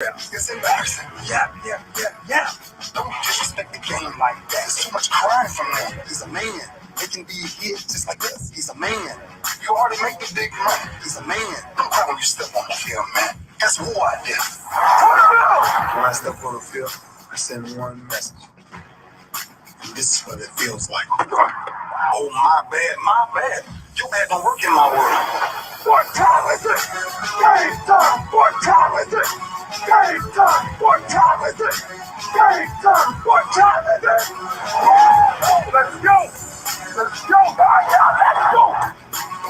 It's embarrassing. Yeah. Don't disrespect the game like that. There's too much crying from him. He's a man. They can be his just like us. He's a man. You already make the big money. He's a man. Don't cry when you step on the field, man. That's who I did. When I step on the field, I send one message. And this is what it feels like. Oh, my bad. Your bad don't work in my world. What time is it? Game time. What time is it? Game time. What time is it? Game time. What time is it? Oh, let's go. Let's go, guys. Let's go.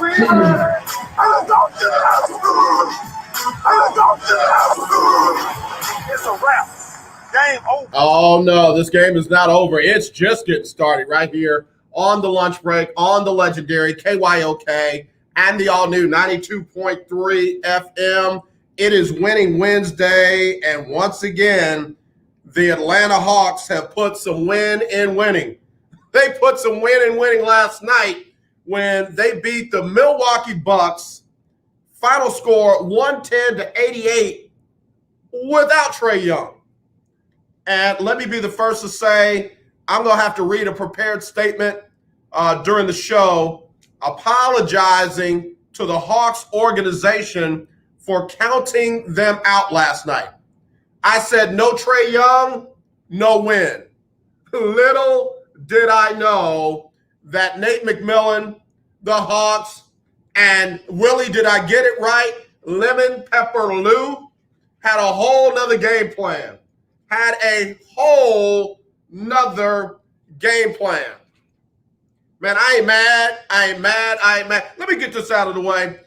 We ready. Let's go to the house. Let's go to the house. It's a wrap. Game over. Oh, no, this game is not over. It's just getting started right here on the lunch break, on the legendary KYOK and the all-new 92.3 FM. It is Winning Wednesday, and once again, the Atlanta Hawks have put some win in winning. They put some win in winning last night when they beat the Milwaukee Bucks. Final score 110-88 without Trae Young. And let me be the first to say, I'm going to have to read a prepared statement during the show apologizing to the Hawks organization for counting them out last night. I said no Trae Young, no win. Little did I know that Nate McMillan, the Hawks, and really, did I get it right? Lemon Pepper Lou had a whole nother game plan. Had a whole nother game plan. Man, I ain't mad. Let me get this out of the way.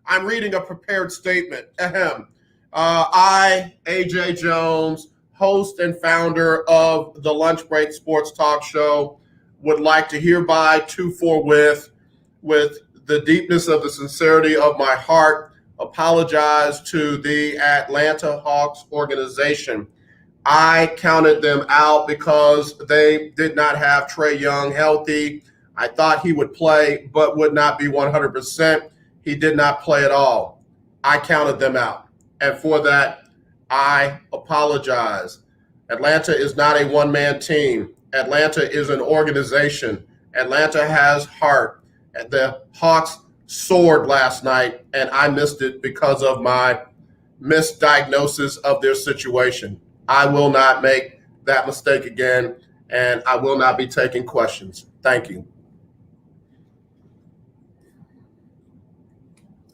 I'm reading a prepared statement. I, AJ Jones, host and founder of the Lunch Break Sports Talk Show, would like to hereby with the deepness of the sincerity of my heart, apologize to the Atlanta Hawks organization. I counted them out because they did not have Trae Young healthy. I thought he would play, but would not be 100%. He did not play at all. I counted them out. And for that, I apologize. Atlanta is not a one-man team. Atlanta is an organization. Atlanta has heart. And the Hawks soared last night, and I missed it because of my misdiagnosis of their situation. I will not make that mistake again, and I will not be taking questions. Thank you.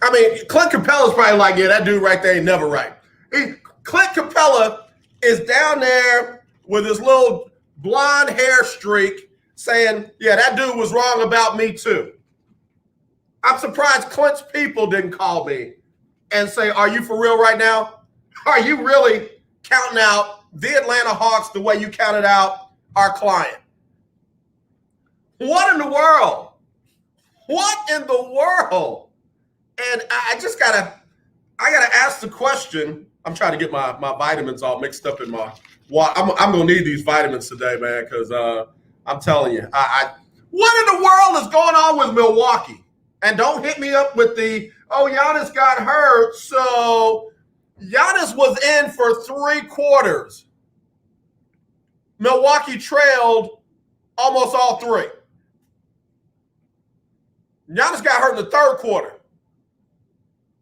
I mean, Clint Capella's probably like, yeah, that dude right there ain't never right. Clint Capella is down there with his little blonde hair streak saying, yeah, that dude was wrong about me too. I'm surprised Clint's people didn't call me and say, are you for real right now? Are you really counting out the Atlanta Hawks the way you counted out our client? What in the world? What in the world? And I gotta ask the question. I'm trying to get my vitamins all mixed up in my water. I'm gonna need these vitamins today, man, because I'm telling you, what in the world is going on with Milwaukee? And don't hit me up with Giannis got hurt, so Giannis was in for 3 quarters. Milwaukee trailed almost all 3. Giannis got hurt in the 3rd quarter.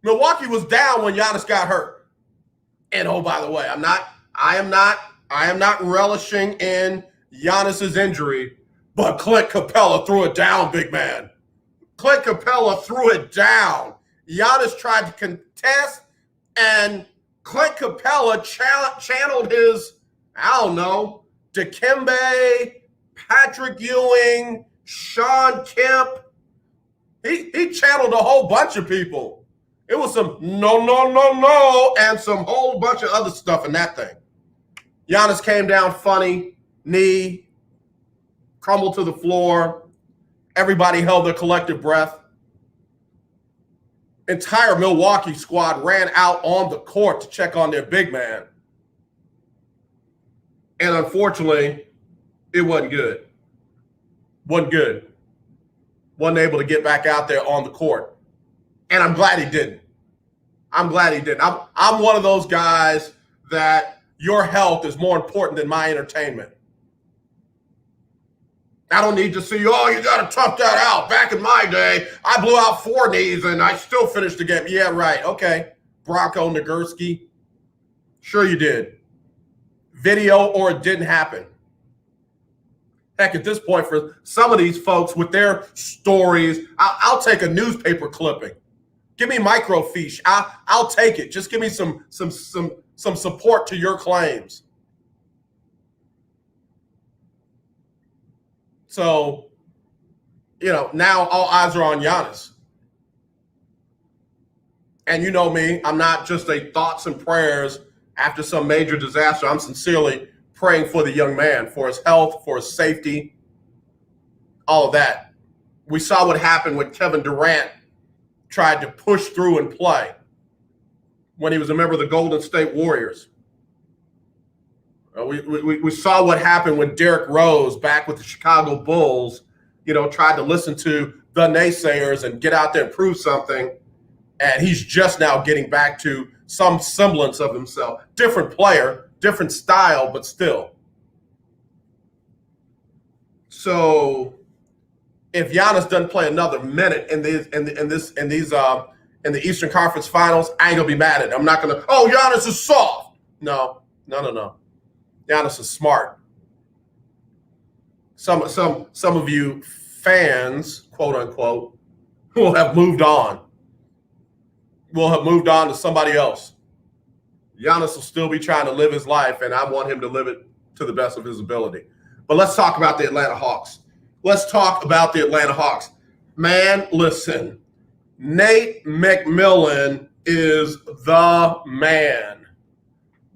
Milwaukee was down when Giannis got hurt. And oh, by the way, I am not relishing in Giannis's injury, but Clint Capella threw it down, big man. Clint Capella threw it down. Giannis tried to contest, and Clint Capella channeled his, Dikembe, Patrick Ewing, Sean Kemp. He channeled a whole bunch of people. It was some no, and some whole bunch of other stuff in that thing. Giannis came down funny, knee, crumbled to the floor. Everybody held their collective breath. Entire Milwaukee squad ran out on the court to check on their big man. And unfortunately, it wasn't good. Wasn't good. Wasn't able to get back out there on the court. And I'm glad he didn't. I'm glad he didn't. I'm one of those guys that your health is more important than my entertainment. I don't need to see, oh, you got to tough that out. Back in my day, I blew out 4 knees and I still finished the game. Yeah, right. Okay. Bronco Nagurski. Sure you did. Video or it didn't happen. Heck, at this point, for some of these folks with their stories, I'll take a newspaper clipping. Give me microfiche. I'll take it. Just give me some support to your claims. So, now all eyes are on Giannis. And you know me, I'm not just a thoughts and prayers after some major disaster. I'm sincerely praying for the young man, for his health, for his safety, all of that. We saw what happened when Kevin Durant tried to push through and play when he was a member of the Golden State Warriors. We saw what happened when Derrick Rose, back with the Chicago Bulls, tried to listen to the naysayers and get out there and prove something. And he's just now getting back to some semblance of himself. Different player, different style, but still. So if Giannis doesn't play another minute in the Eastern Conference Finals, I ain't gonna be mad at it. I'm not gonna, oh, Giannis is soft. No. Giannis is smart. Some of you fans, quote unquote, will have moved on. Will have moved on to somebody else. Giannis will still be trying to live his life, and I want him to live it to the best of his ability. But let's talk about the Atlanta Hawks. Man, listen, Nate McMillan is the man.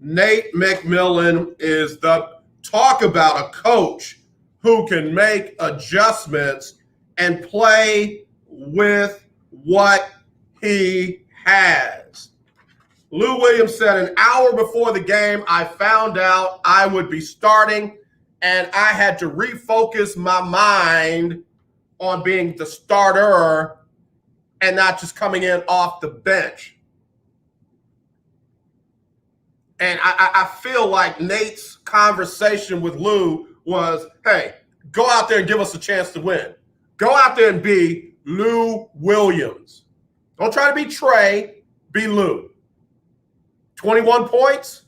Nate McMillan is talk about a coach who can make adjustments and play with what he has. Lou Williams said an hour before the game, I found out I would be starting, and I had to refocus my mind on being the starter and not just coming in off the bench. And I feel like Nate's conversation with Lou was, hey, go out there and give us a chance to win. Go out there and be Lou Williams. Don't try to be Trey, be Lou. 21 points,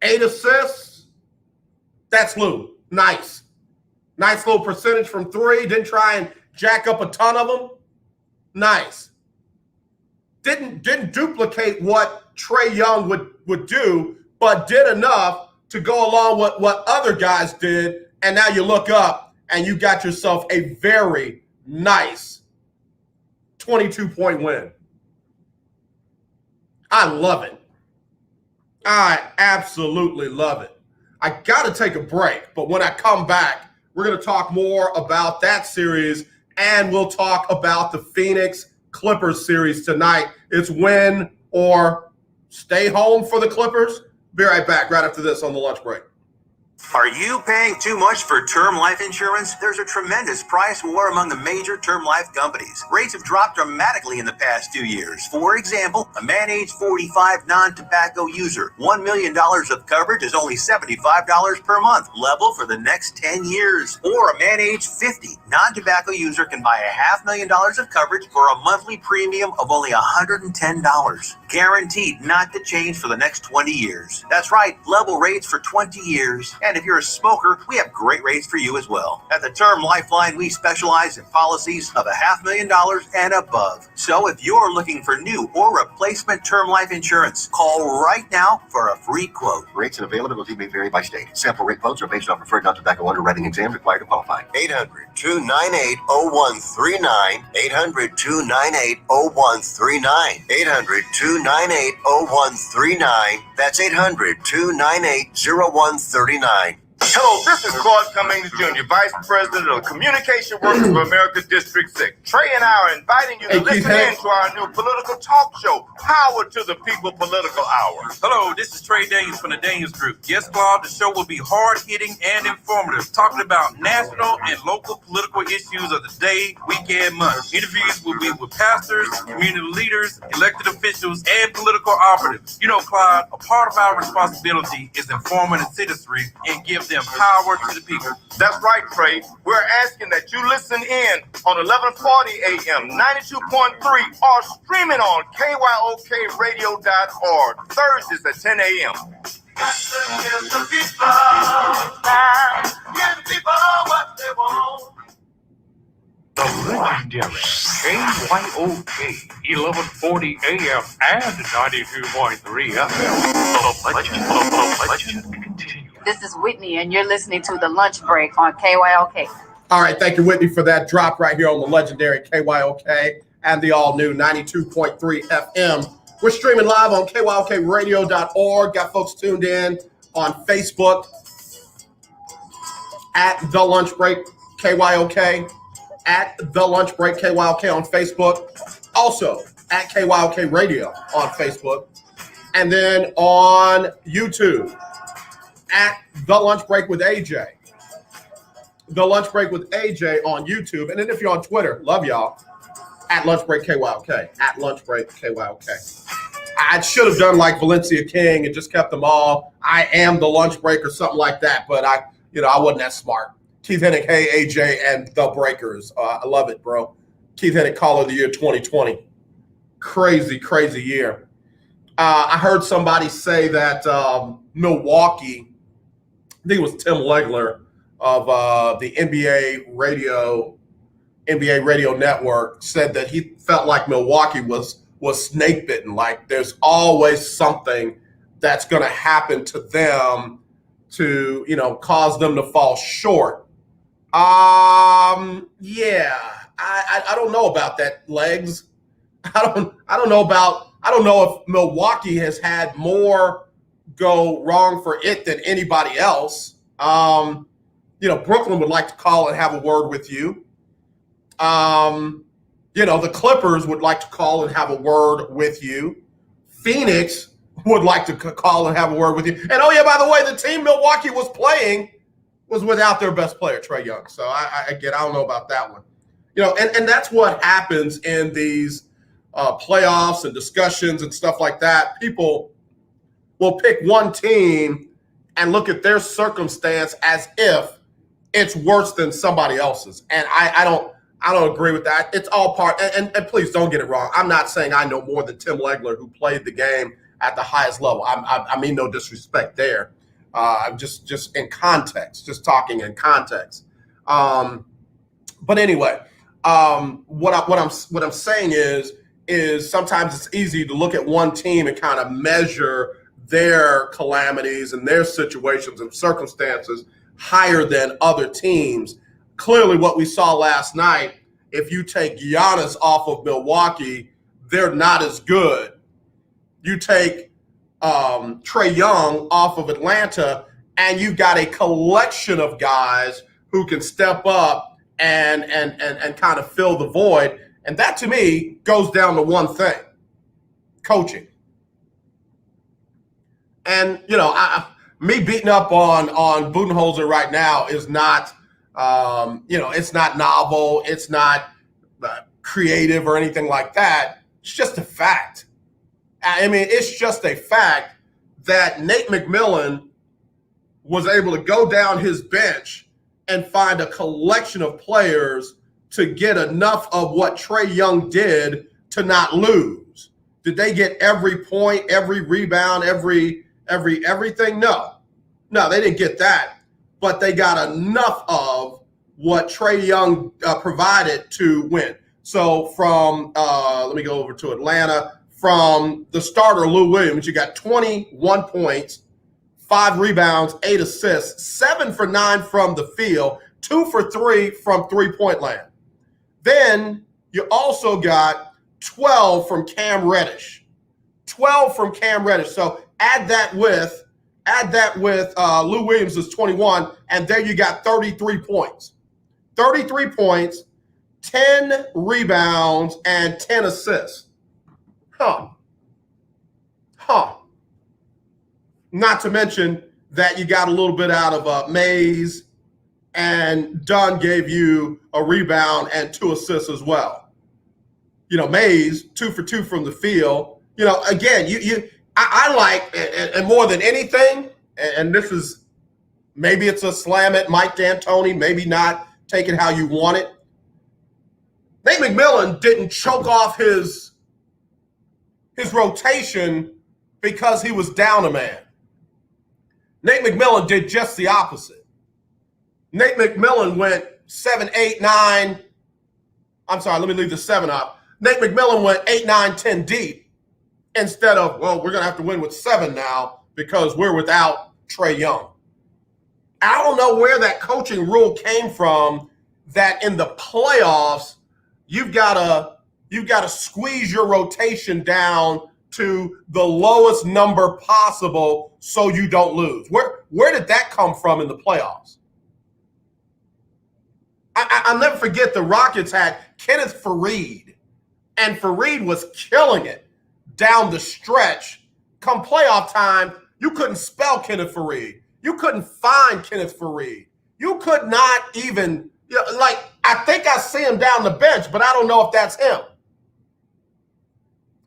8 assists. That's Lou. Nice. Nice little percentage from 3. Didn't try and jack up a ton of them. Nice. Didn't duplicate what Trae Young would do, but did enough to go along with what other guys did. And now you look up and you got yourself a very nice 22-point win. I love it. I absolutely love it. I got to take a break, but when I come back, we're going to talk more about that series, and we'll talk about the Phoenix Clippers series tonight. It's win or stay home for the Clippers. Be right back right after this on the lunch break. Are you paying too much for term life insurance? There's a tremendous price war among the major term life companies. Rates have dropped dramatically in the past 2 years. For example, a man age 45 non-tobacco user, $1 million of coverage is only $75 per month, level for the next 10 years. Or a man age 50 non-tobacco user can buy $500,000 of coverage for a monthly premium of only $110. Guaranteed not to change for the next 20 years. That's right, level rates for 20 years. And if you're a smoker, we have great rates for you as well. At the Term Lifeline, we specialize in policies of $500,000 and above. So if you're looking for new or replacement term life insurance, call right now for a free quote. Rates and availability may vary by state. Sample rate quotes are based on preferred non-tobacco underwriting exam required to qualify. 800-298-0139. 800-298-0139. 800-298-0139. That's 800-298-0139. Hello, this is Claude Cummings Jr., Vice President of Communication Workers of America District 6. Trey and I are inviting you to listen in to our new political talk show, Power to the People Political Hour. Hello, this is Trey Daniels from the Daniels Group. Yes, Claude, the show will be hard-hitting and informative, talking about national and local political issues of the day, week, and month. Interviews will be with pastors, community leaders, elected officials, and political operatives. You know, Claude, a part of our responsibility is informing the citizenry and give them power to the people. That's right, Trey. We're asking that you listen in on 1140 a.m., 92.3, or streaming on KYOKradio.org, Thursdays at 10 a.m. Give the people what they want. The legendary KYOK 1140 AM and 92.3 FM. The legend continues. This is Whitney, and you're listening to The Lunch Break on KYOK. All right, thank you, Whitney, for that drop right here on the legendary KYOK and the all-new 92.3 FM. We're streaming live on KYOKradio.org. Got folks tuned in on Facebook at The Lunch Break KYOK, at The Lunch Break KYOK on Facebook, also at KYOK Radio on Facebook, and then on YouTube at The Lunch Break with AJ. The Lunch Break with AJ on YouTube. And then if you're on Twitter, love y'all, at Lunch Break KYOK, at Lunch Break KYOK. I should have done like Valencia King and just kept them all. I am the lunch break or something like that, but I wasn't that smart. Keith Hennig, hey, AJ, and the Breakers. I love it, bro. Keith Hennig, Call of the Year 2020. Crazy, crazy year. I heard somebody say that Milwaukee, I think it was Tim Legler of the NBA radio network, said that he felt like Milwaukee was snake bitten. Like there's always something that's going to happen to them to, cause them to fall short. Yeah, I don't know about that, Legs. I don't know if Milwaukee has had more go wrong for it than anybody else. Brooklyn would like to call and have a word with you. The Clippers would like to call and have a word with you. Phoenix would like to call and have a word with you. And, oh, yeah, by the way, the team Milwaukee was playing was without their best player, Trae Young. So I don't know about that one. And that's what happens in these playoffs and discussions and stuff like that. People will pick one team and look at their circumstance as if it's worse than somebody else's. And I don't agree with that. It's all part, and please don't get it wrong. I'm not saying I know more than Tim Legler, who played the game at the highest level. I mean no disrespect there. I'm just in context, just talking in context. But anyway, what I'm saying is sometimes it's easy to look at one team and kind of measure their calamities and their situations and circumstances higher than other teams. Clearly, what we saw last night, if you take Giannis off of Milwaukee, they're not as good. You take Trae Young off of Atlanta, and you've got a collection of guys who can step up and kind of fill the void. And that, to me, goes down to one thing: coaching. And, me beating up on Budenholzer right now is not, it's not novel. It's not creative or anything like that. It's just a fact. I mean, it's just a fact that Nate McMillan was able to go down his bench and find a collection of players to get enough of what Trae Young did to not lose. Did they get every point, every rebound, everything? No, they didn't get that. But they got enough of what Trae Young provided to win. So from, let me go over to Atlanta. From the starter, Lou Williams, you got 21 points, 5 rebounds, 8 assists, 7 for 9 from the field, 2 for 3 from three-point land. Then you also got 12 from Cam Reddish. 12 from Cam Reddish. So add that with Add that with Lou Williams is 21, and there you got 33 points. 33 points, 10 rebounds, and 10 assists. Not to mention that you got a little bit out of Mays, and Dunn gave you a rebound and 2 assists as well. You know, Mays 2 for 2 from the field. You know, again, I like, and more than anything, and this is, maybe it's a slam at Mike D'Antoni, maybe not, take it how you want it. Nate McMillan didn't choke off his rotation because he was down a man. Nate McMillan did just the opposite. Nate McMillan went 7, 8, 9. I'm sorry, let me leave the 7 up. Nate McMillan went 8, 9, 10 deep instead of, well, we're going to have to win with 7 now because we're without Trae Young. I don't know where that coaching rule came from that in the playoffs you've got to squeeze your rotation down to the lowest number possible so you don't lose. Where did that come from in the playoffs? I'll never forget the Rockets had Kenneth Faried, and Faried was killing it down the stretch. Come playoff time, you couldn't spell Kenneth Faried. You couldn't find Kenneth Faried. You could not even, I think I see him down the bench, but I don't know if that's him.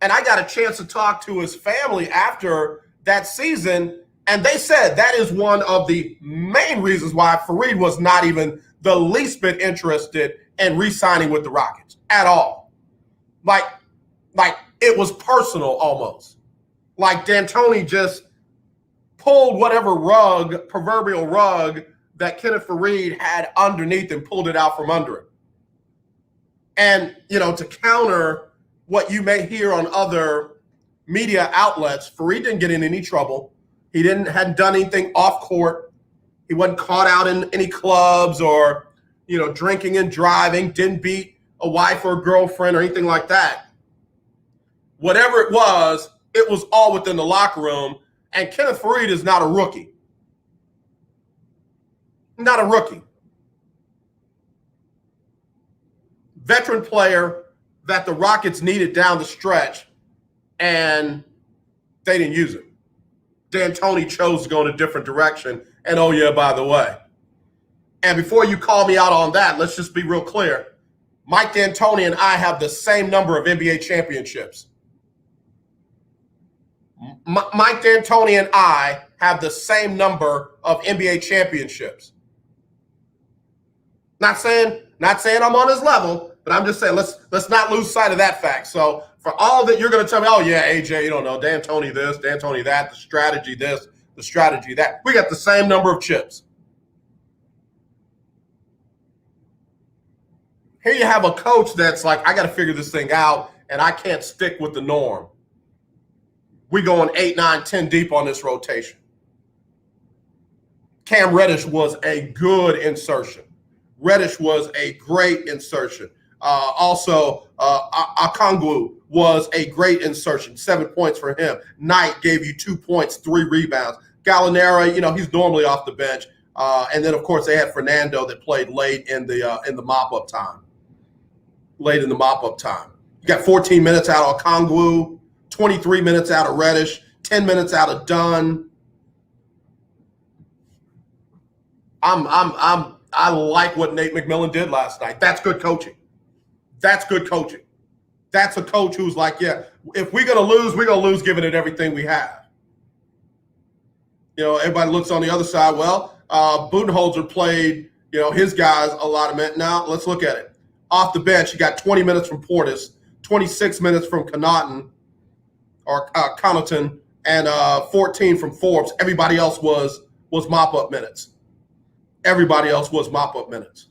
And I got a chance to talk to his family after that season, and they said that is one of the main reasons why Faried was not even the least bit interested in re-signing with the Rockets at all. Like it was personal almost. Like D'Antoni just pulled whatever proverbial rug that Kenneth Faried had underneath and pulled it out from under him. And, to counter what you may hear on other media outlets, Faried didn't get in any trouble. He hadn't done anything off court. He wasn't caught out in any clubs or, drinking and driving, didn't beat a wife or a girlfriend or anything like that. Whatever it was all within the locker room. And Kenneth Faried is not a rookie. Not a rookie. Veteran player that the Rockets needed down the stretch, and they didn't use it. D'Antoni chose to go in a different direction. And oh yeah, by the way. And before you call me out on that, let's just be real clear. Mike D'Antoni and I have the same number of NBA championships. Mike D'Antoni and I have the same number of NBA championships. Not saying I'm on his level, but I'm just saying let's not lose sight of that fact. So for all that you're going to tell me, oh yeah, AJ, you don't know, D'Antoni this, D'Antoni that, the strategy this, the strategy that. We got the same number of chips. Here you have a coach that's like, I got to figure this thing out, and I can't stick with the norm. We going 8, 9, 10 deep on this rotation. Cam Reddish was a good insertion. Reddish was a great insertion. Also, Okongwu was a great insertion. 7 points for him. Knight gave you 2 points, 3 rebounds. Gallinari, he's normally off the bench. And then, of course, they had Fernando that played late in the mop-up time. Late in the mop-up time. You got 14 minutes out of Okongwu, 23 minutes out of Reddish, 10 minutes out of Dunn. I like what Nate McMillan did last night. That's good coaching. That's good coaching. That's a coach who's like, yeah, if we're going to lose giving it everything we have. Everybody looks on the other side. Well, Budenholzer played, his guys a lot of minutes. Now, let's look at it. Off the bench, you got 20 minutes from Portis, 26 minutes from Connaughton, and 14 from Forbes. Everybody else was mop-up minutes. Everybody else was mop-up minutes.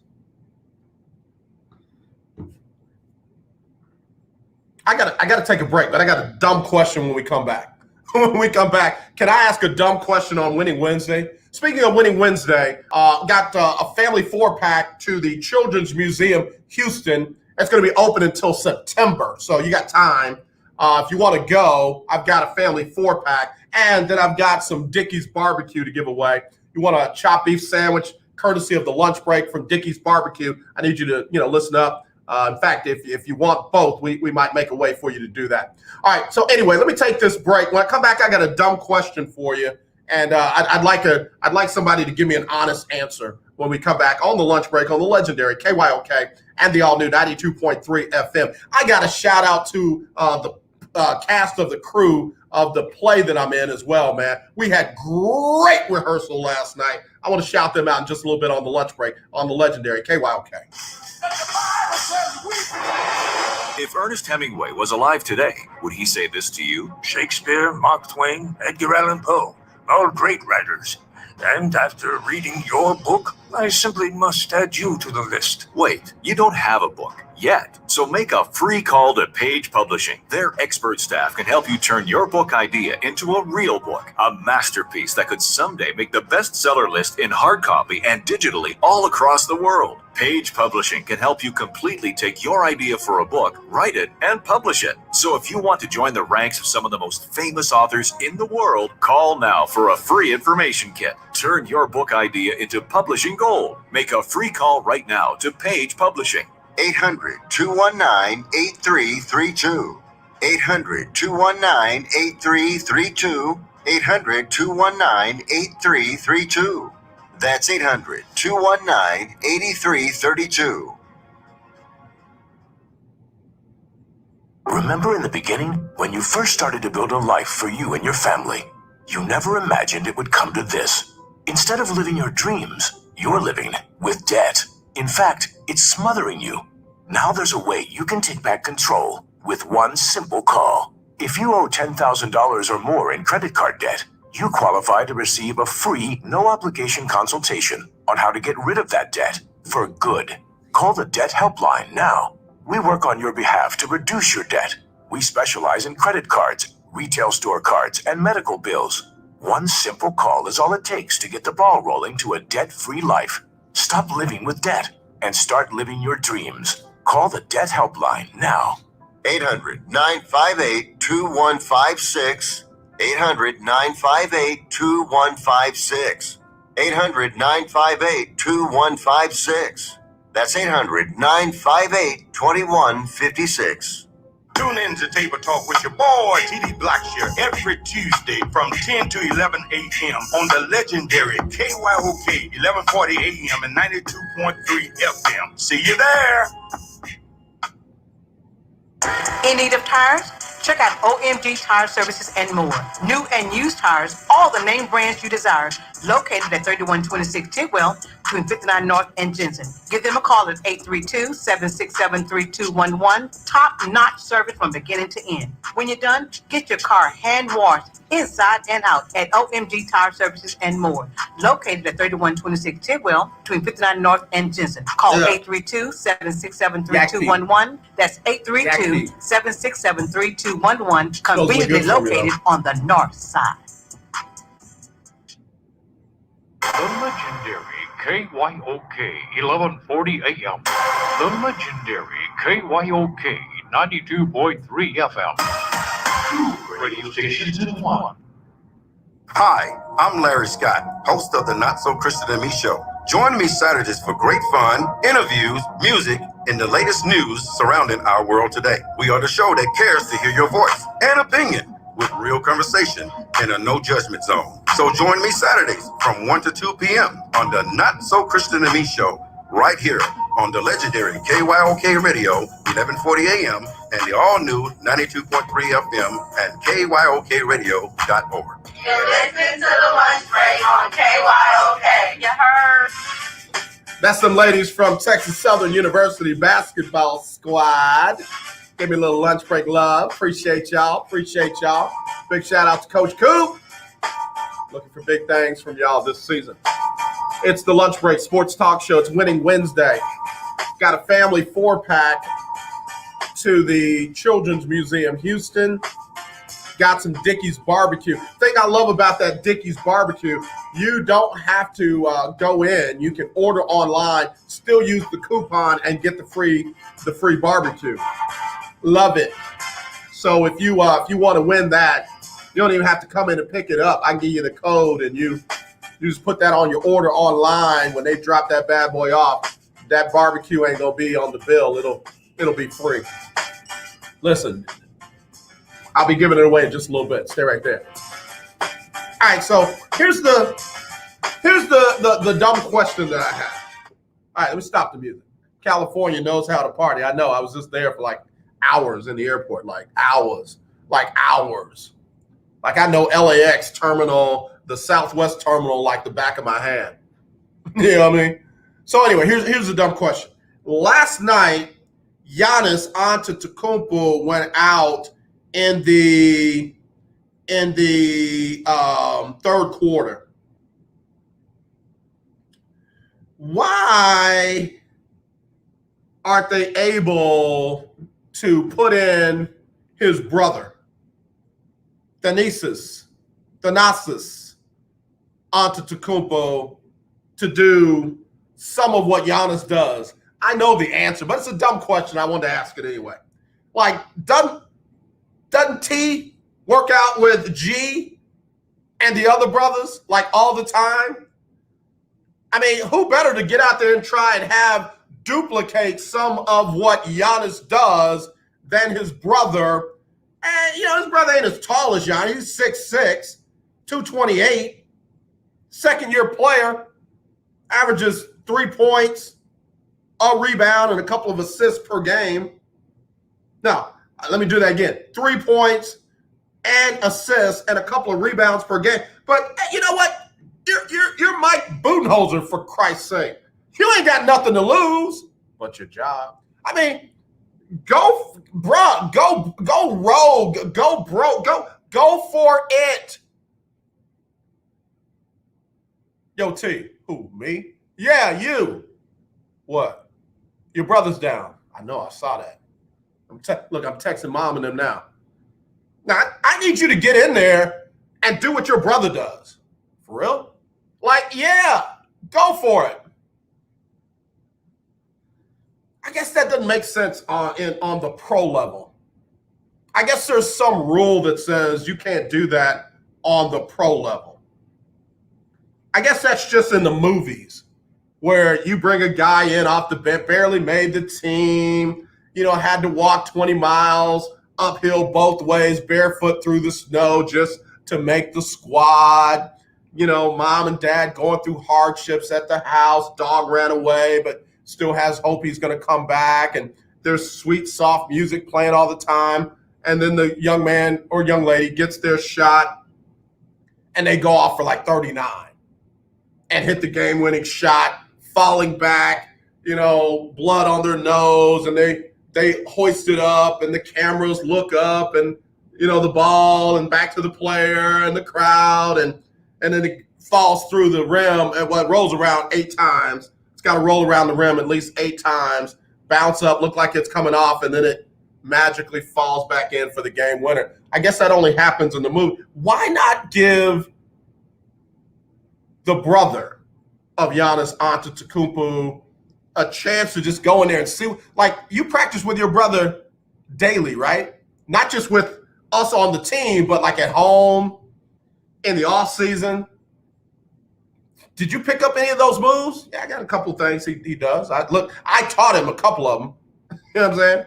I got to take a break, but I got a dumb question when we come back. When we come back, can I ask a dumb question on Winning Wednesday? Speaking of Winning Wednesday, got a family 4-pack to the Children's Museum, Houston. It's going to be open until September, so you got time. If you want to go, I've got a family 4-pack, and then I've got some Dickey's barbecue to give away. You want a chopped beef sandwich, courtesy of the lunch break from Dickey's Barbecue. I need you to listen up. In fact, if you want both, we might make a way for you to do that. All right. So anyway, let me take this break. When I come back, I got a dumb question for you, and I'd like somebody to give me an honest answer when we come back on the lunch break on the legendary KYOK and the all new 92.3 FM. I got a shout out to the cast of the crew of the play that I'm in as well, man. We had great rehearsal last night. I want to shout them out in just a little bit on the lunch break on the legendary KYOK. If Ernest Hemingway was alive today, would he say this to you? Shakespeare, Mark Twain, Edgar Allan Poe, all great writers. And after reading your book, I simply must add you to the list. Wait, you don't have a book yet. So make a free call to Page Publishing. Their expert staff can help you turn your book idea into a real book, a masterpiece that could someday make the bestseller list in hard copy and digitally all across the world. Page Publishing can help you completely take your idea for a book, write it, and publish it. So if you want to join the ranks of some of the most famous authors in the world, call now for a free information kit. Turn your book idea into publishing gold. Make a free call right now to Page Publishing. 800-219-8332. 800-219-8332. 800-219-8332. That's 800-219-8332. Remember in the beginning, when you first started to build a life for you and your family, you never imagined it would come to this. Instead of living your dreams, you're living with debt. In fact, it's smothering you. Now there's a way you can take back control with one simple call. If you owe $10,000 or more in credit card debt, you qualify to receive a free, no-obligation consultation on how to get rid of that debt for good. Call the Debt Helpline now. We work on your behalf to reduce your debt. We specialize in credit cards, retail store cards, and medical bills. One simple call is all it takes to get the ball rolling to a debt-free life. Stop living with debt and start living your dreams. Call the Debt Helpline now. 800-958-2156. 800-958-2156. 800-958-2156. That's 800-958-2156. Tune in to Table Talk with your boy, TD Blackshear, every Tuesday from 10 to 11 a.m. on the legendary KYOK, 1140 a.m. and 92.3 FM. See you there. In need of tires? Check out OMG Tire Services and more. New and used tires, all the name brands you desire, located at 3126 Tidwell, between 59 North and Jensen. Give them a call at 832-767-3211. Top-notch service from beginning to end. When you're done, get your car hand-washed inside and out at OMG Tire Services and more. Located at 3126 Tidwell, between 59 North and Jensen. Call 832-767-3211. That's 832-767-3211. Conveniently located on the north side. The legendary KYOK 1140 AM. The legendary KYOK 92.3 FM. Two radio stations in one. Hi, I'm Larry Scott, host of the Not So Christian and Me Show. Join me Saturdays for great fun, interviews, music, and the latest news surrounding our world today. We are the show that cares to hear your voice and opinion with real conversation in a no judgment zone. So join me Saturdays from 1 to 2 p.m. on the Not So Christian and Me Show right here on the legendary KYOK Radio, 1140 a.m. and the all-new 92.3 FM and KYOKradio.org. You're listening to the lunch break on KYOK. You heard? That's some ladies from Texas Southern University basketball squad. Give me a little lunch break love. Appreciate y'all. Big shout out to Coach Coop. Looking for big things from y'all this season. It's the Lunch Break Sports Talk Show. It's Winning Wednesday. Got a family 4-pack to the Children's Museum, Houston. Got some Dickey's barbecue. Thing I love about that Dickey's barbecue, you don't have to go in. You can order online, still use the coupon, and get the free barbecue. Love it. So if you want to win that, you don't even have to come in and pick it up. I can give you the code, and you just put that on your order online. When they drop that bad boy off, that barbecue ain't gonna be on the bill. It'll be free. Listen, I'll be giving it away in just a little bit. Stay right there. All right, so here's the dumb question that I have. All right, let me stop the music. California knows how to party. I know. I was just there for like hours in the airport, like hours. Like I know LAX terminal, the Southwest terminal, like the back of my hand. You know what I mean? So anyway, here's the dumb question. Last night, Giannis Antetokounmpo went out in the third quarter. Why aren't they able to put in his brother, Thanasis Antetokounmpo, to do some of what Giannis does? I know the answer, but it's a dumb question. I wanted to ask it anyway. Like, doesn't T work out with G and the other brothers like all the time? I mean, who better to get out there and try and have duplicate some of what Giannis does than his brother? And, his brother ain't as tall as Giannis. He's 6'6", 228. Second-year player, averages 3 points, a rebound, and a couple of assists per game. Now, let me do that again. 3 points and assists and a couple of rebounds per game. But you know what? You're Mike Budenholzer, for Christ's sake. You ain't got nothing to lose but your job. I mean, go rogue, go broke, go for it. Yo, T, who, me? Yeah, you. What? Your brother's down. I know, I saw that. Look, I'm texting mom and them now. Now, I need you to get in there and do what your brother does. For real? Like, yeah, go for it. I guess that doesn't make sense on the pro level. I guess there's some rule that says you can't do that on the pro level. I guess that's just in the movies where you bring a guy in off the bench, barely made the team, had to walk 20 miles uphill both ways, barefoot through the snow just to make the squad. Mom and dad going through hardships at the house. Dog ran away, but still has hope he's going to come back. And there's sweet, soft music playing all the time. And then the young man or young lady gets their shot, and they go off for like 39 and hit the game-winning shot, falling back, blood on their nose, and they hoist it up, and the cameras look up, and the ball, and back to the player and the crowd, and then it falls through the rim, and it rolls around 8 times. It's got to roll around the rim at least 8 times, bounce up, look like it's coming off, and then it magically falls back in for the game winner. I guess that only happens in the movie. Why not give the brother of Giannis Antetokounmpo a chance to just go in there and see? Like, you practice with your brother daily, right? Not just with us on the team, but like at home, in the off season. Did you pick up any of those moves? Yeah, I got a couple of things he does. I taught him a couple of them. You know what I'm saying?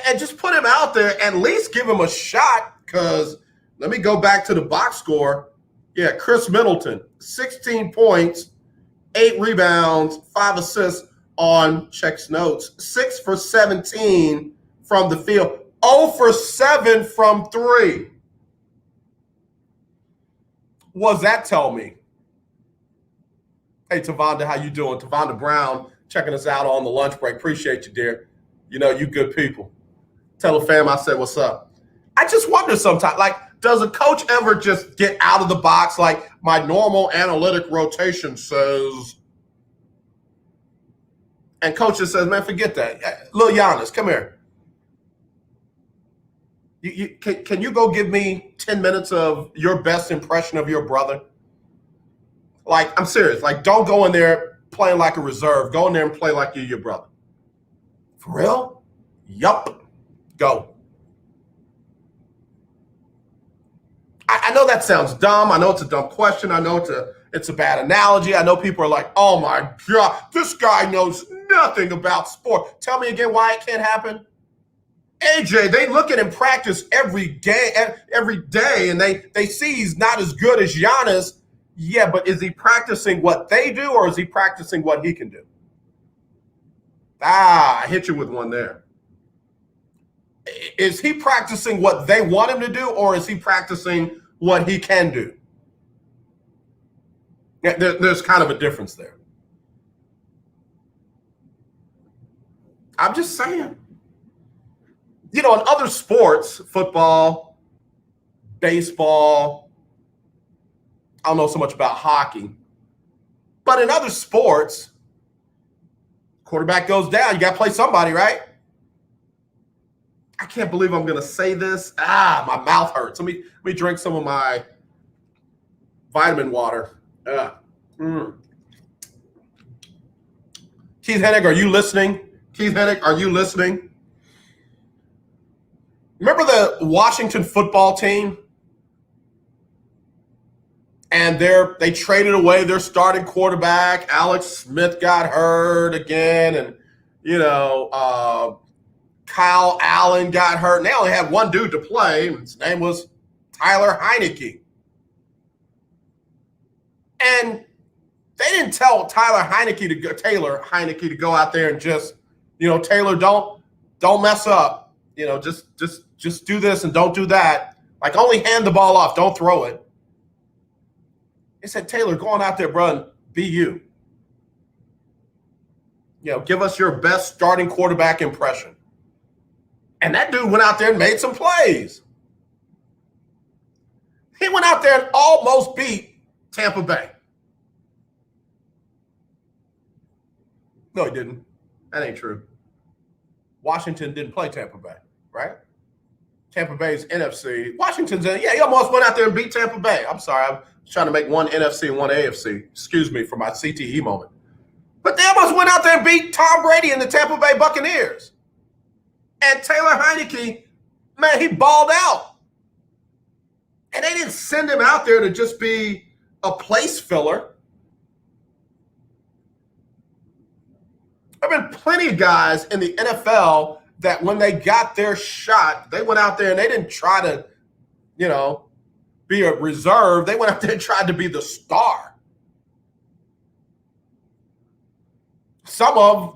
And just put him out there, at least give him a shot, because let me go back to the box score. Yeah, Chris Middleton, 16 points, 8 rebounds, 5 assists on checks notes, 6 for 17 from the field, 0 for 7 from 3. What does that tell me? Hey, Tavonda, how you doing? Tavonda Brown checking us out on the lunch break. Appreciate you, dear. You good people. Tell the fam I said what's up. I just wonder sometimes, like, does a coach ever just get out of the box like my normal analytic rotation says? And coach just says, man, forget that. Lil Giannis, come here. Can you go give me 10 minutes of your best impression of your brother? Like, I'm serious. Like, don't go in there playing like a reserve. Go in there and play like you're your brother. For real? Yup. Go. I know that sounds dumb. I know it's a dumb question. I know it's a bad analogy. I know people are like, oh my God, this guy knows nothing about sport. Tell me again why it can't happen. AJ, they look at him practice every day, and they see he's not as good as Giannis. Yeah, but is he practicing what they do, or is he practicing what he can do? I hit you with one there. Is he practicing what they want him to do, or is he practicing what he can do? There's kind of a difference there. I'm just saying. You know, in other sports, football, baseball, I don't know so much about hockey, but in other sports, quarterback goes down, you got to play somebody, right? I can't believe I'm going to say this. My mouth hurts. Let me drink some of my vitamin water. Keith Hennig, are you listening? Keith Hennig, are you listening? Remember the Washington football team? And they traded away their starting quarterback. Alex Smith got hurt again. And, Kyle Allen got hurt. And they only had one dude to play. His name was Tyler Heineke. And they didn't tell Taylor Heineke to go out there and just, Taylor, don't mess up. Just do this and don't do that. Like, only hand the ball off. Don't throw it. They said, Taylor, go on out there, bro, and be you. Give us your best starting quarterback impression. And that dude went out there and made some plays. He went out there and almost beat Tampa Bay. No, he didn't. That ain't true. Washington didn't play Tampa Bay, right? Tampa Bay's NFC. Washington's in. Yeah, he almost went out there and beat Tampa Bay. I'm sorry. I'm trying to make one NFC and one AFC. Excuse me for my CTE moment. But they almost went out there and beat Tom Brady and the Tampa Bay Buccaneers. And Taylor Heineke, man, he balled out. And they didn't send him out there to just be a place filler. There have been plenty of guys in the NFL that when they got their shot, they went out there and they didn't try to, be a reserve. They went out there and tried to be the star.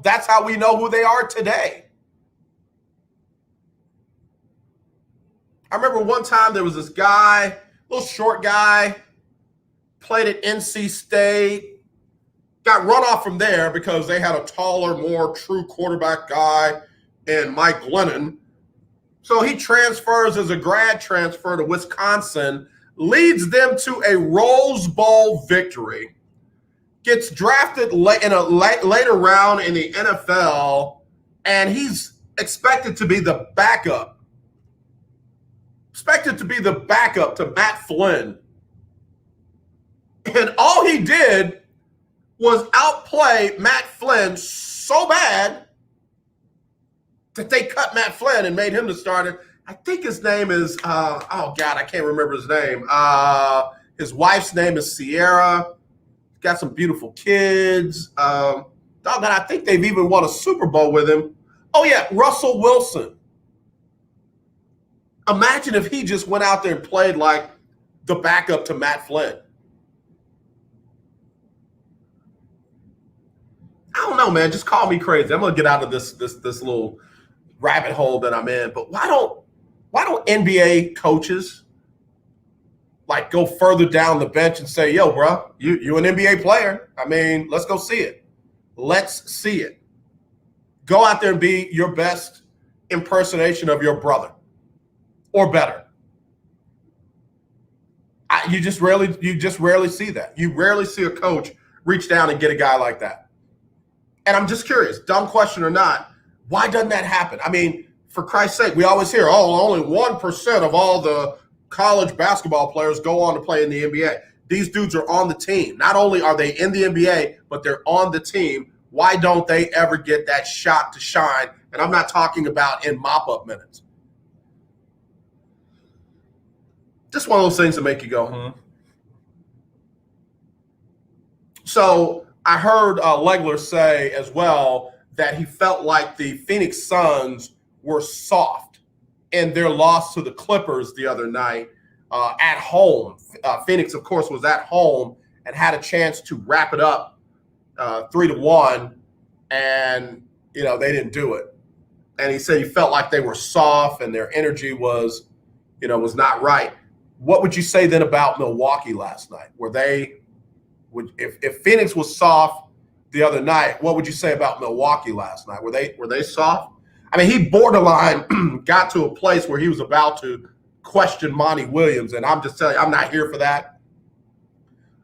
That's how we know who they are today. I remember one time there was this guy, little short guy, played at NC State, got run off from there because they had a taller, more true quarterback guy in Mike Glennon. So he transfers as a grad transfer to Wisconsin, leads them to a Rose Bowl victory, gets drafted in a later round in the NFL, and he's expected to be the backup. To Matt Flynn. And all he did was outplay Matt Flynn so bad that they cut Matt Flynn and made him the starter. I think his name is, I can't remember his name. His wife's name is Sierra. He's got some beautiful kids. I think they've even won a Super Bowl with him. Oh, yeah, Russell Wilson. Imagine if he just went out there and played like the backup to Matt Flynn. I don't know, man. Just call me crazy. I'm gonna get out of this little rabbit hole that I'm in. But why don't NBA coaches like go further down the bench and say, "Yo, bro, you an NBA player? I mean, let's go see it. Let's see it. Go out there and be your best impersonation of your brother." Or better. You just rarely see that. You rarely see a coach reach down and get a guy like that. And I'm just curious, dumb question or not, why doesn't that happen? I mean, for Christ's sake, we always hear, only 1% of all the college basketball players go on to play in the NBA. These dudes are on the team. Not only are they in the NBA, but they're on the team. Why don't they ever get that shot to shine? And I'm not talking about in mop-up minutes. Just one of those things that make you go, So I heard Legler say as well that he felt like the Phoenix Suns were soft in their loss to the Clippers the other night at home. Phoenix, of course, was at home and had a chance to wrap it up 3-1, and they didn't do it. And he said he felt like they were soft and their energy was not right. What would you say then about Milwaukee last night? If Phoenix was soft the other night, what would you say about Milwaukee last night? Were they soft? I mean, he borderline got to a place where he was about to question Monty Williams, and I'm just telling you, I'm not here for that.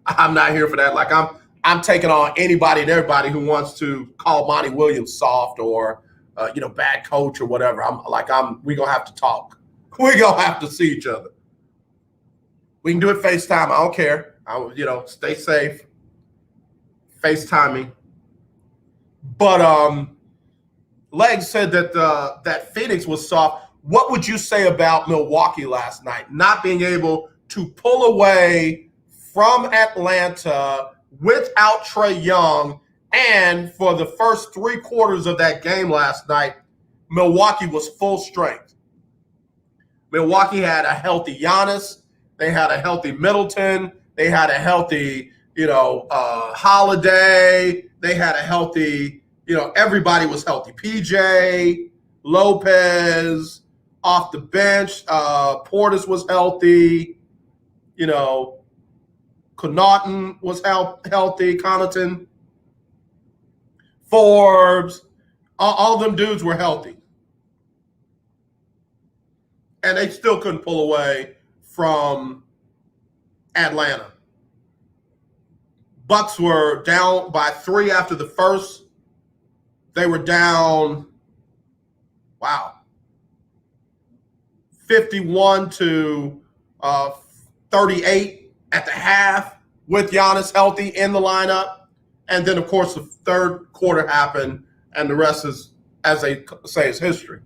I'm not here for that. Like I'm taking on anybody and everybody who wants to call Monty Williams soft or bad coach or whatever. We're gonna have to talk. We're gonna have to see each other. We can do it FaceTime. I don't care. Stay safe. FaceTime me. But Leg said that Phoenix was soft. What would you say about Milwaukee last night? Not being able to pull away from Atlanta without Trae Young, and for the first 3 quarters of that game last night, Milwaukee was full strength. Milwaukee had a healthy Giannis. They had a healthy Middleton. They had a healthy, Holiday. They had a healthy, everybody was healthy. PJ, Lopez, off the bench. Portis was healthy. Connaughton was healthy. Connaughton. Forbes. All them dudes were healthy. And they still couldn't pull away from Atlanta. Bucks were down by 3 after the first. They were down, 51-38 at the half with Giannis healthy in the lineup. And then, of course, the third quarter happened, and the rest is, as they say, is history.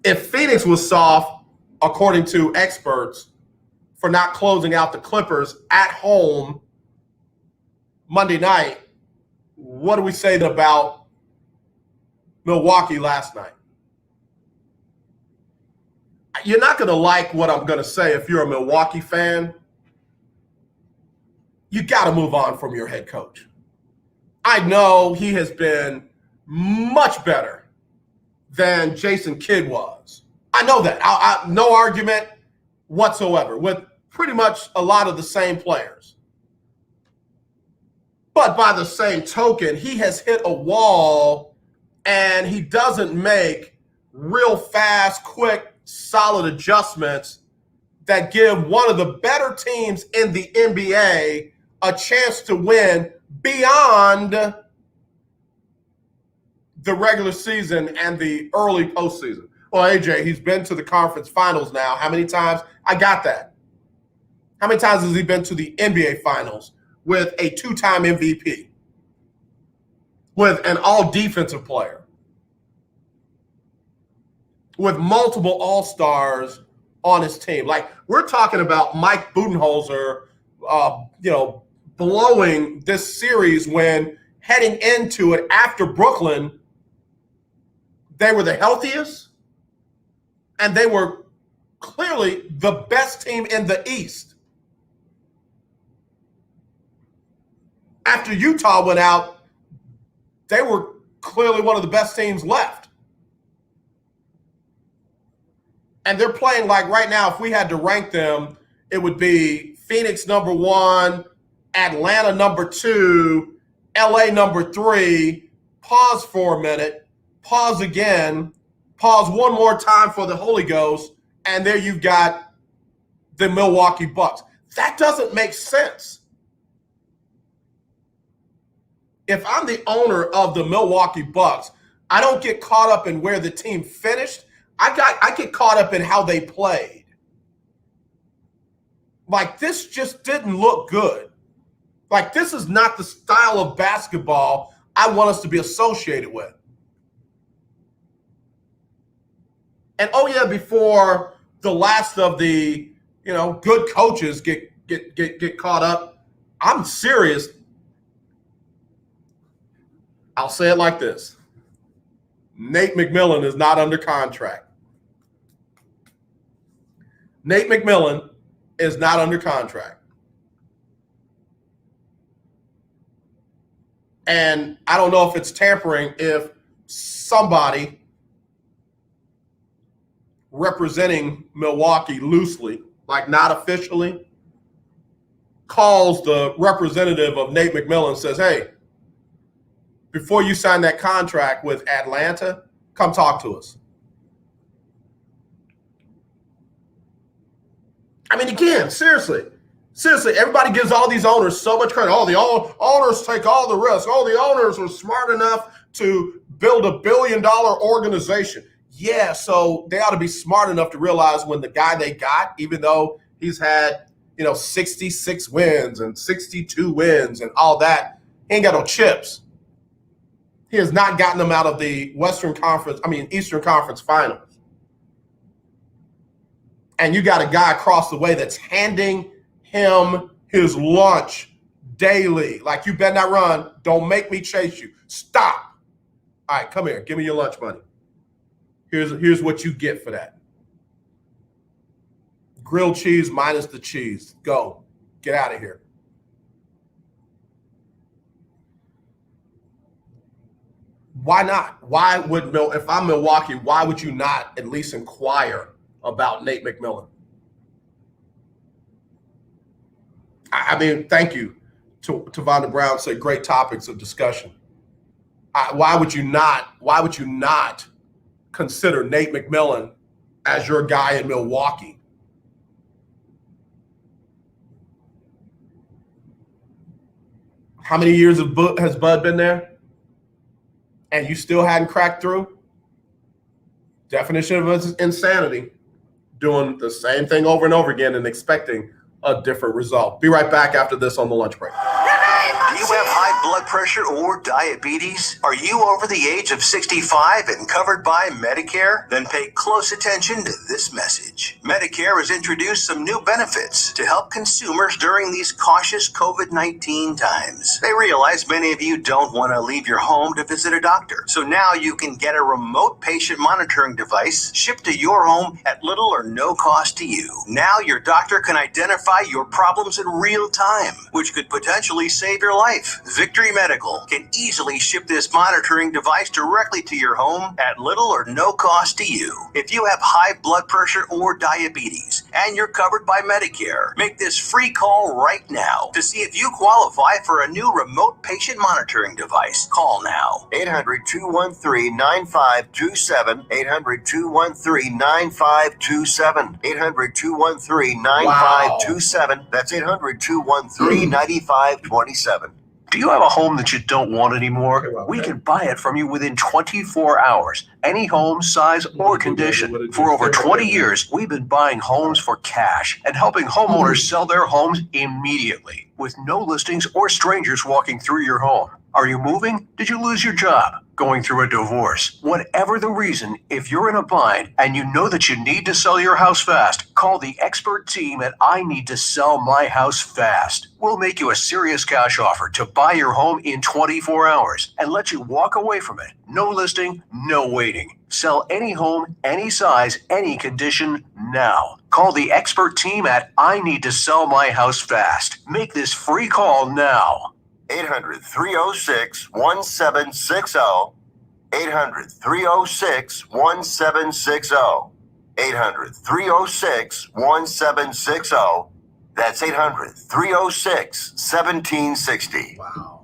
If Phoenix was soft, according to experts, for not closing out the Clippers at home Monday night, what do we say about Milwaukee last night? You're not going to like what I'm going to say if you're a Milwaukee fan. You got to move on from your head coach. I know he has been much better than Jason Kidd was. I know that. No argument whatsoever with pretty much a lot of the same players. But by the same token, he has hit a wall, and he doesn't make real fast, quick, solid adjustments that give one of the better teams in the NBA a chance to win beyond the regular season and the early postseason. Well, AJ, he's been to the conference finals now. How many times? I got that. How many times has he been to the NBA finals with a 2-time MVP, with an all-defensive player, with multiple all-stars on his team? Like, we're talking about Mike Budenholzer, blowing this series when heading into it after Brooklyn, they were the healthiest, and they were clearly the best team in the East. After Utah went out, they were clearly one of the best teams left. And they're playing like right now, if we had to rank them, it would be Phoenix number 1, Atlanta number 2, LA number 3, pause for a minute, pause again, pause one more time for the Holy Ghost, and there you've got the Milwaukee Bucks. That doesn't make sense. If I'm the owner of the Milwaukee Bucks, I don't get caught up in where the team finished. I get caught up in how they played. Like, this just didn't look good. Like, this is not the style of basketball I want us to be associated with. And, before the last of the, good coaches get caught up. I'm serious. I'll say it like this. Nate McMillan is not under contract. Nate McMillan is not under contract. And I don't know if it's tampering if somebody representing Milwaukee loosely, like not officially, calls the representative of Nate McMillan and says, hey, before you sign that contract with Atlanta, come talk to us. I mean, again, seriously, everybody gives all these owners so much credit. Oh, the owners take all the risk. Oh, the owners are smart enough to build $1 billion organization. Yeah, so they ought to be smart enough to realize when the guy they got, even though he's had, 66 wins and 62 wins and all that, he ain't got no chips. He has not gotten them out of the Eastern Conference Finals. And you got a guy across the way that's handing him his lunch daily. Like, you better not run. Don't make me chase you. Stop. All right, come here. Give me your lunch money. Here's what you get for that. Grilled cheese minus the cheese. Go. Get out of here. Why not? If I'm Milwaukee, why would you not at least inquire about Nate McMillan? I mean, thank you to Vonda Brown. Said great topics of discussion. Why would you not consider Nate McMillan as your guy in Milwaukee? How many years has Bud been there? And you still hadn't cracked through? Definition of insanity. Doing the same thing over and over again and expecting a different result. Be right back after this on the lunch break. Do you have high blood pressure or diabetes? Are you over the age of 65 and covered by Medicare? Then pay close attention to this message. Medicare has introduced some new benefits to help consumers during these cautious COVID-19 times. They realize many of you don't want to leave your home to visit a doctor. So now you can get a remote patient monitoring device shipped to your home at little or no cost to you. Now your doctor can identify your problems in real time, which could potentially save your life. Victory Medical can easily ship this monitoring device directly to your home at little or no cost to you. If you have high blood pressure or diabetes and you're covered by Medicare, make this free call right now to see if you qualify for a new remote patient monitoring device. Call now. 800-213-9527. 800-213-9527. 800-213-9527. That's 800-213-9527. Do you have a home that you don't want anymore? We can buy it from you within 24 hours. Any home, size, or condition. For over 20 years, we've been buying homes for cash and helping homeowners sell their homes immediately with no listings or strangers walking through your home. Are you moving? Did you lose your job? Going through a divorce? Whatever the reason, if you're in a bind and you know that you need to sell your house fast, call the expert team at I Need to Sell My House Fast. We'll make you a serious cash offer to buy your home in 24 hours and let you walk away from it. No listing, no waiting. Sell any home, any size, any condition now. Call the expert team at I Need to Sell My House Fast. Make this free call now. 800-306-1760. 800-306-1760. 800-306-1760. That's 800-306-1760. Wow.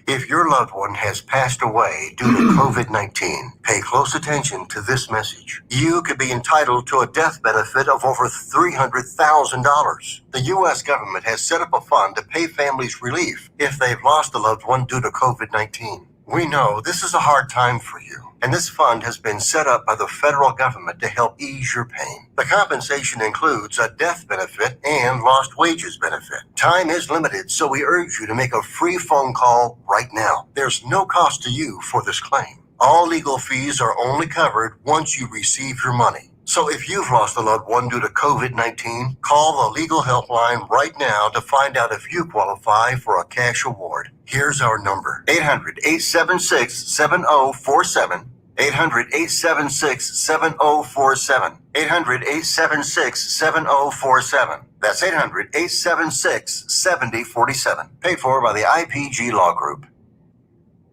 If your loved one has passed away due to COVID-19, pay close attention to this message. You could be entitled to a death benefit of over $300,000. The U.S. government has set up a fund to pay families relief if they've lost a loved one due to COVID-19. We know this is a hard time for you, and this fund has been set up by the federal government to help ease your pain. The compensation includes a death benefit and lost wages benefit. Time is limited, so we urge you to make a free phone call right now. There's no cost to you for this claim. All legal fees are only covered once you receive your money. So if you've lost a loved one due to COVID-19, call the legal helpline right now to find out if you qualify for a cash award. Here's our number: 800-876-7047. 800-876-7047. 800-876-7047. That's 800-876-7047. Paid for by the IPG Law Group.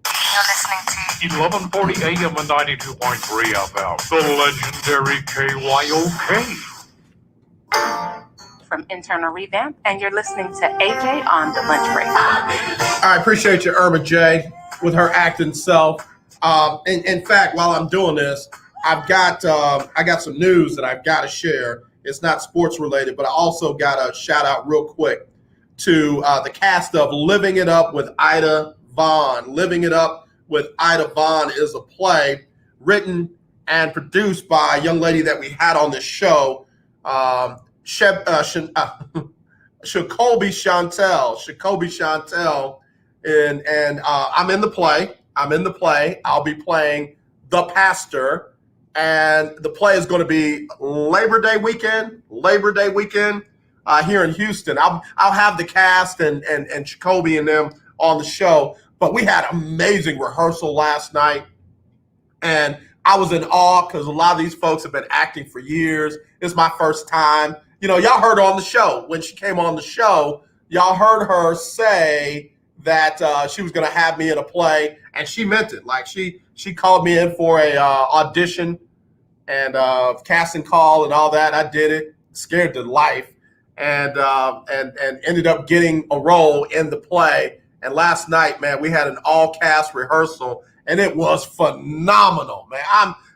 You're listening to 1140 AM and 92.3 FM. The legendary KYOK. from Internal Revamp, and you're listening to AJ on the lunch break. I appreciate you, Irma J, with her acting self. In fact, while I'm doing this, I got some news that I've got to share. It's not sports related, but I also got a shout out real quick to the cast of Living It Up with Ida Vaughn. Living It Up with Ida Vaughn is a play written and produced by a young lady that we had on this show, Shakobi Chantel. And I'm in the play. I'll be playing the pastor, and the play is going to be Labor Day weekend here in Houston. I'll have the cast and Shakobi and them on the show. But we had amazing rehearsal last night, and I was in awe because a lot of these folks have been acting for years. It's my first time. You know, y'all heard her on the show. When she came on the show, y'all heard her say that she was going to have me in a play, and she meant it. Like she called me in for a audition and casting call and all that. I did it, scared to life, and ended up getting a role in the play. And last night, man, we had an all-cast rehearsal, and it was phenomenal, man.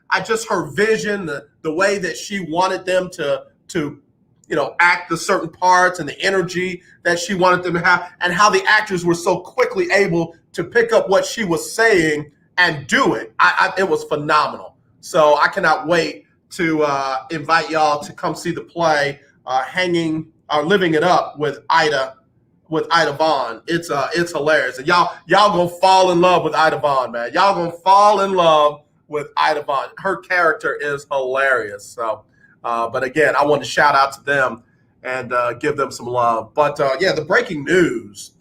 I just her vision, the way that she wanted them to act the certain parts and the energy that she wanted them to have, and how the actors were so quickly able to pick up what she was saying and do it. It was phenomenal. So I cannot wait to invite y'all to come see the play, Living It Up with Ida Vaughn. It's hilarious. And y'all gonna fall in love with Ida Vaughn, man. Y'all gonna fall in love with Ida Vaughn. Her character is hilarious. So, but again, I want to shout out to them and give them some love. But the breaking news.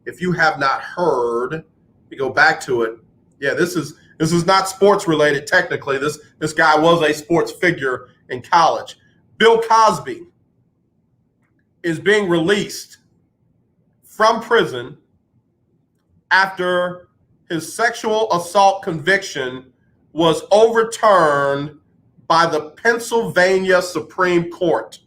If you have not heard, you go back to it. Yeah, this is not sports related. Technically, this guy was a sports figure in college. Bill Cosby is being released from prison after his sexual assault conviction was overturned by the Pennsylvania Supreme Court.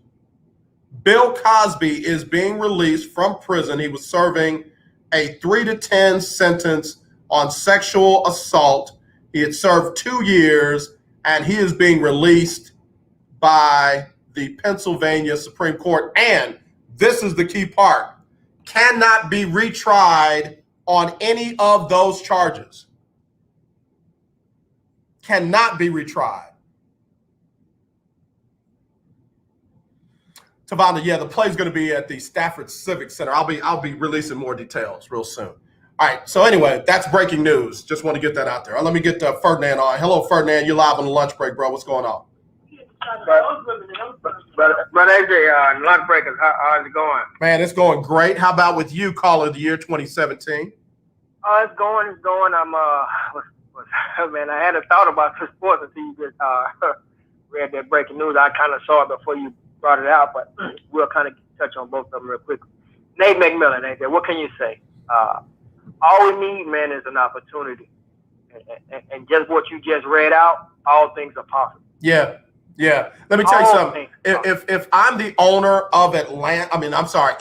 Bill Cosby is being released from prison. He was serving a 3 to 10 sentence on sexual assault. He had served 2 years, and he is being released by the Pennsylvania Supreme Court. And this is the key part: cannot be retried on any of those charges. Cannot be retried. Tavanda, the play's going to be at the Stafford Civic Center. I'll be releasing more details real soon. All right. So anyway, that's breaking news. Just want to get that out there. Let me get Ferdinand on. Hello, Ferdinand. You're live on the lunch break, bro. What's going on? But AJ, lunch breakers, how's it going? Man, it's going great. How about with you, Caller of the Year 2017? It's going. I'm man, I hadn't thought about the sports until you just read that breaking news. I kind of saw it before you brought it out, but we'll kind of touch on both of them real quick. Nate McMillan, AJ, what can you say? All we need, man, is an opportunity, and just what you just read out, all things are possible. Yeah. Let me tell you something. If I'm the owner of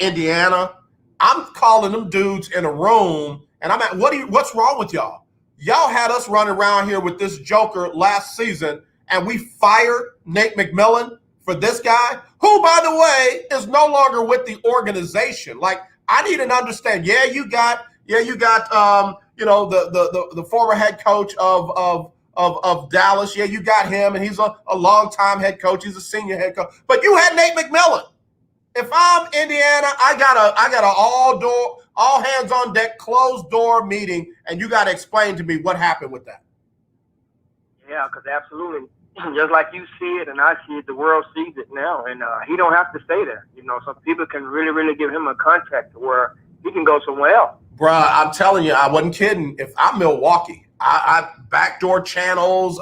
Indiana, I'm calling them dudes in a room, and I'm at, what's wrong with y'all? Y'all had us running around here with this joker last season, and we fired Nate McMillan for this guy, who, by the way, is no longer with the organization. Like, I need to understand. You got the former head coach of Dallas. Yeah, you got him, and he's a longtime head coach. He's a senior head coach. But you had Nate McMillan. If I'm Indiana, I got a all hands on deck, closed door meeting, and you got to explain to me what happened with that. Yeah, because absolutely, just like you see it and I see it, the world sees it now, and he don't have to stay there. You know, some people can really, really give him a contract to where he can go somewhere else. Bruh, I'm telling you, I wasn't kidding. If I'm Milwaukee, I backdoor channels,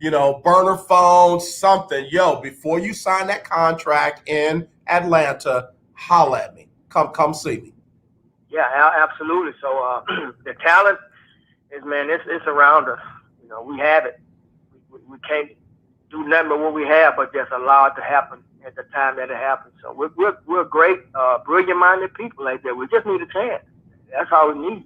burner phones, something. Yo, before you sign that contract in Atlanta, holla at me. Come see me. Yeah, absolutely. So the talent is, man, it's around us. You know, we have it. We can't do nothing but what we have, but just allow it to happen at the time that it happens. So we're great, brilliant-minded people like that. We just need a chance. That's all we need.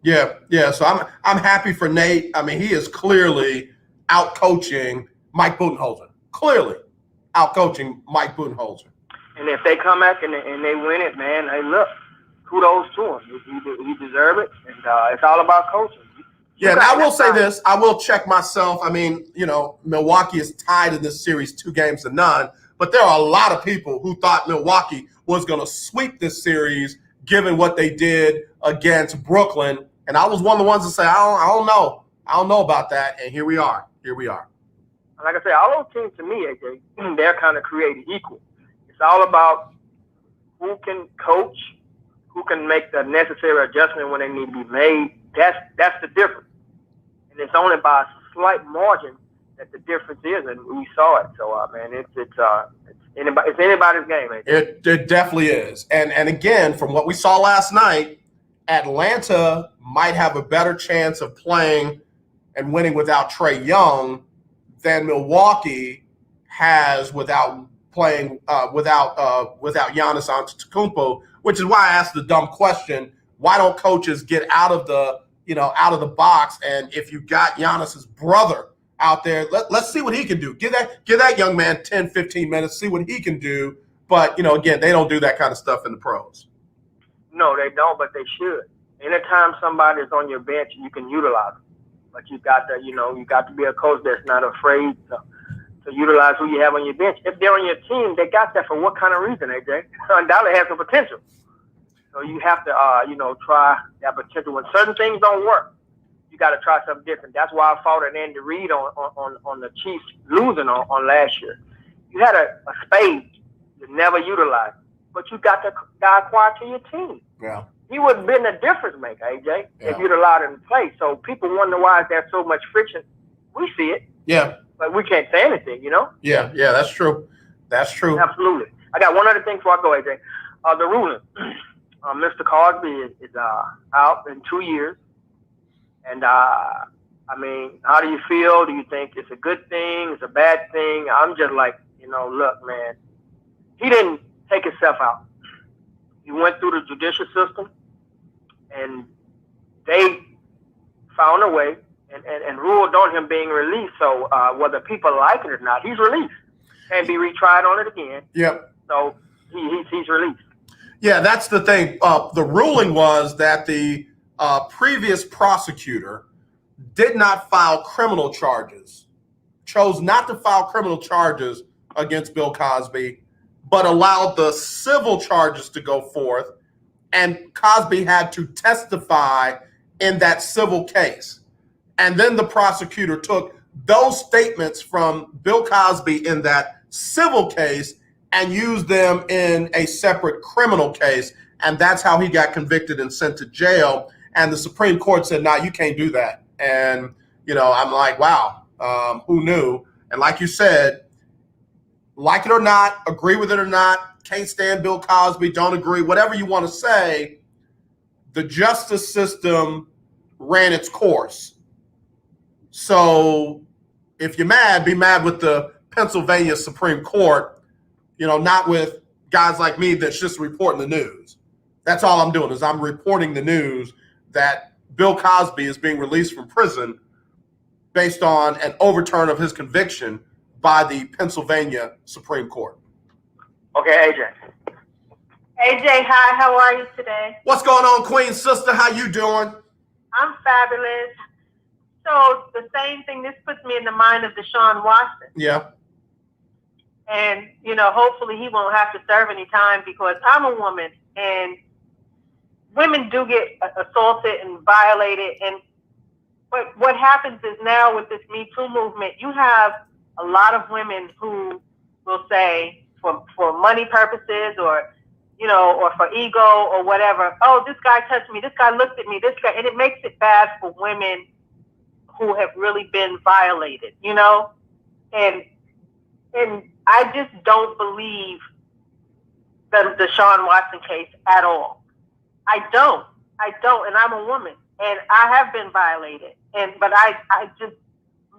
Yeah. So I'm happy for Nate. I mean, he is clearly out coaching Mike Budenholzer. Clearly out coaching Mike Budenholzer. And if they come back and they win it, man, hey, look, kudos to him. He deserves it, and it's all about coaching. Yeah, and I will say this. I will check myself. I mean, Milwaukee is tied in this series 2-0, but there are a lot of people who thought Milwaukee was going to sweep this series given what they did against Brooklyn. And I was one of the ones to say, I don't know. I don't know about that. And here we are. Like I said, all those teams to me, AJ, they're kind of created equal. It's all about who can coach, who can make the necessary adjustment when they need to be made. That's the difference. And it's only by a slight margin that the difference is, and we saw it. So, man, it's anybody's game. It definitely is. And again, from what we saw last night, Atlanta might have a better chance of playing and winning without Trae Young than Milwaukee has without playing without Giannis Antetokounmpo, which is why I asked the dumb question: why don't coaches get out of the box? And if you got Giannis's brother out there, let's see what he can do. Give that young man 10, 15 minutes, see what he can do. But, again, they don't do that kind of stuff in the pros. No, they don't, but they should. Anytime somebody's on your bench, you can utilize them. But you got to be a coach that's not afraid to utilize who you have on your bench. If they're on your team, they got that for what kind of reason, AJ? Undoubtedly has some potential. So you have to, try that potential. When certain things don't work, you got to try something different. That's why I fought an Andy Reid on the Chiefs losing on last year. You had a spade you never utilized, but you got the guy acquired to your team. Yeah. He would have been a difference maker, AJ, if you'd allowed him to play. So people wonder why there's so much friction. We see it. Yeah. But we can't say anything, Yeah, that's true. That's true. Absolutely. I got one other thing before I go, AJ. The ruling. Mr. Cosby is out in 2 years. And, how do you feel? Do you think it's a good thing? It's a bad thing? I'm just like, look, man, he didn't take himself out. He went through the judicial system, and they found a way and ruled on him being released. So whether people like it or not, he's released. Can't be retried on it again. Yep. So he's released. Yeah, that's the thing. The ruling was that the previous prosecutor did not file criminal charges, chose not to file criminal charges against Bill Cosby, but allowed the civil charges to go forth, and Cosby had to testify in that civil case. And then the prosecutor took those statements from Bill Cosby in that civil case and used them in a separate criminal case. And that's how he got convicted and sent to jail. And the Supreme Court said, "No, you can't do that." And, I'm like, wow, who knew? And like you said, like it or not, agree with it or not, can't stand Bill Cosby, don't agree, whatever you want to say, the justice system ran its course. So if you're mad, be mad with the Pennsylvania Supreme Court, not with guys like me that's just reporting the news. That's all I'm doing is I'm reporting the news that Bill Cosby is being released from prison based on an overturn of his conviction by the Pennsylvania Supreme Court. Okay, AJ. AJ, hi, how are you today? What's going on, Queen Sister? How you doing? I'm fabulous. So the same thing, this puts me in the mind of Deshaun Watson. Yeah. And, hopefully he won't have to serve any time, because I'm a woman and women do get assaulted and violated. And what happens is now with this Me Too movement, you have a lot of women who will say for money purposes or, you know, or for ego or whatever, oh, this guy touched me, this guy looked at me, this guy, and it makes it bad for women who have really been violated, you know? And I just don't believe the Deshaun Watson case at all. I don't, and I'm a woman, and I have been violated. But I just,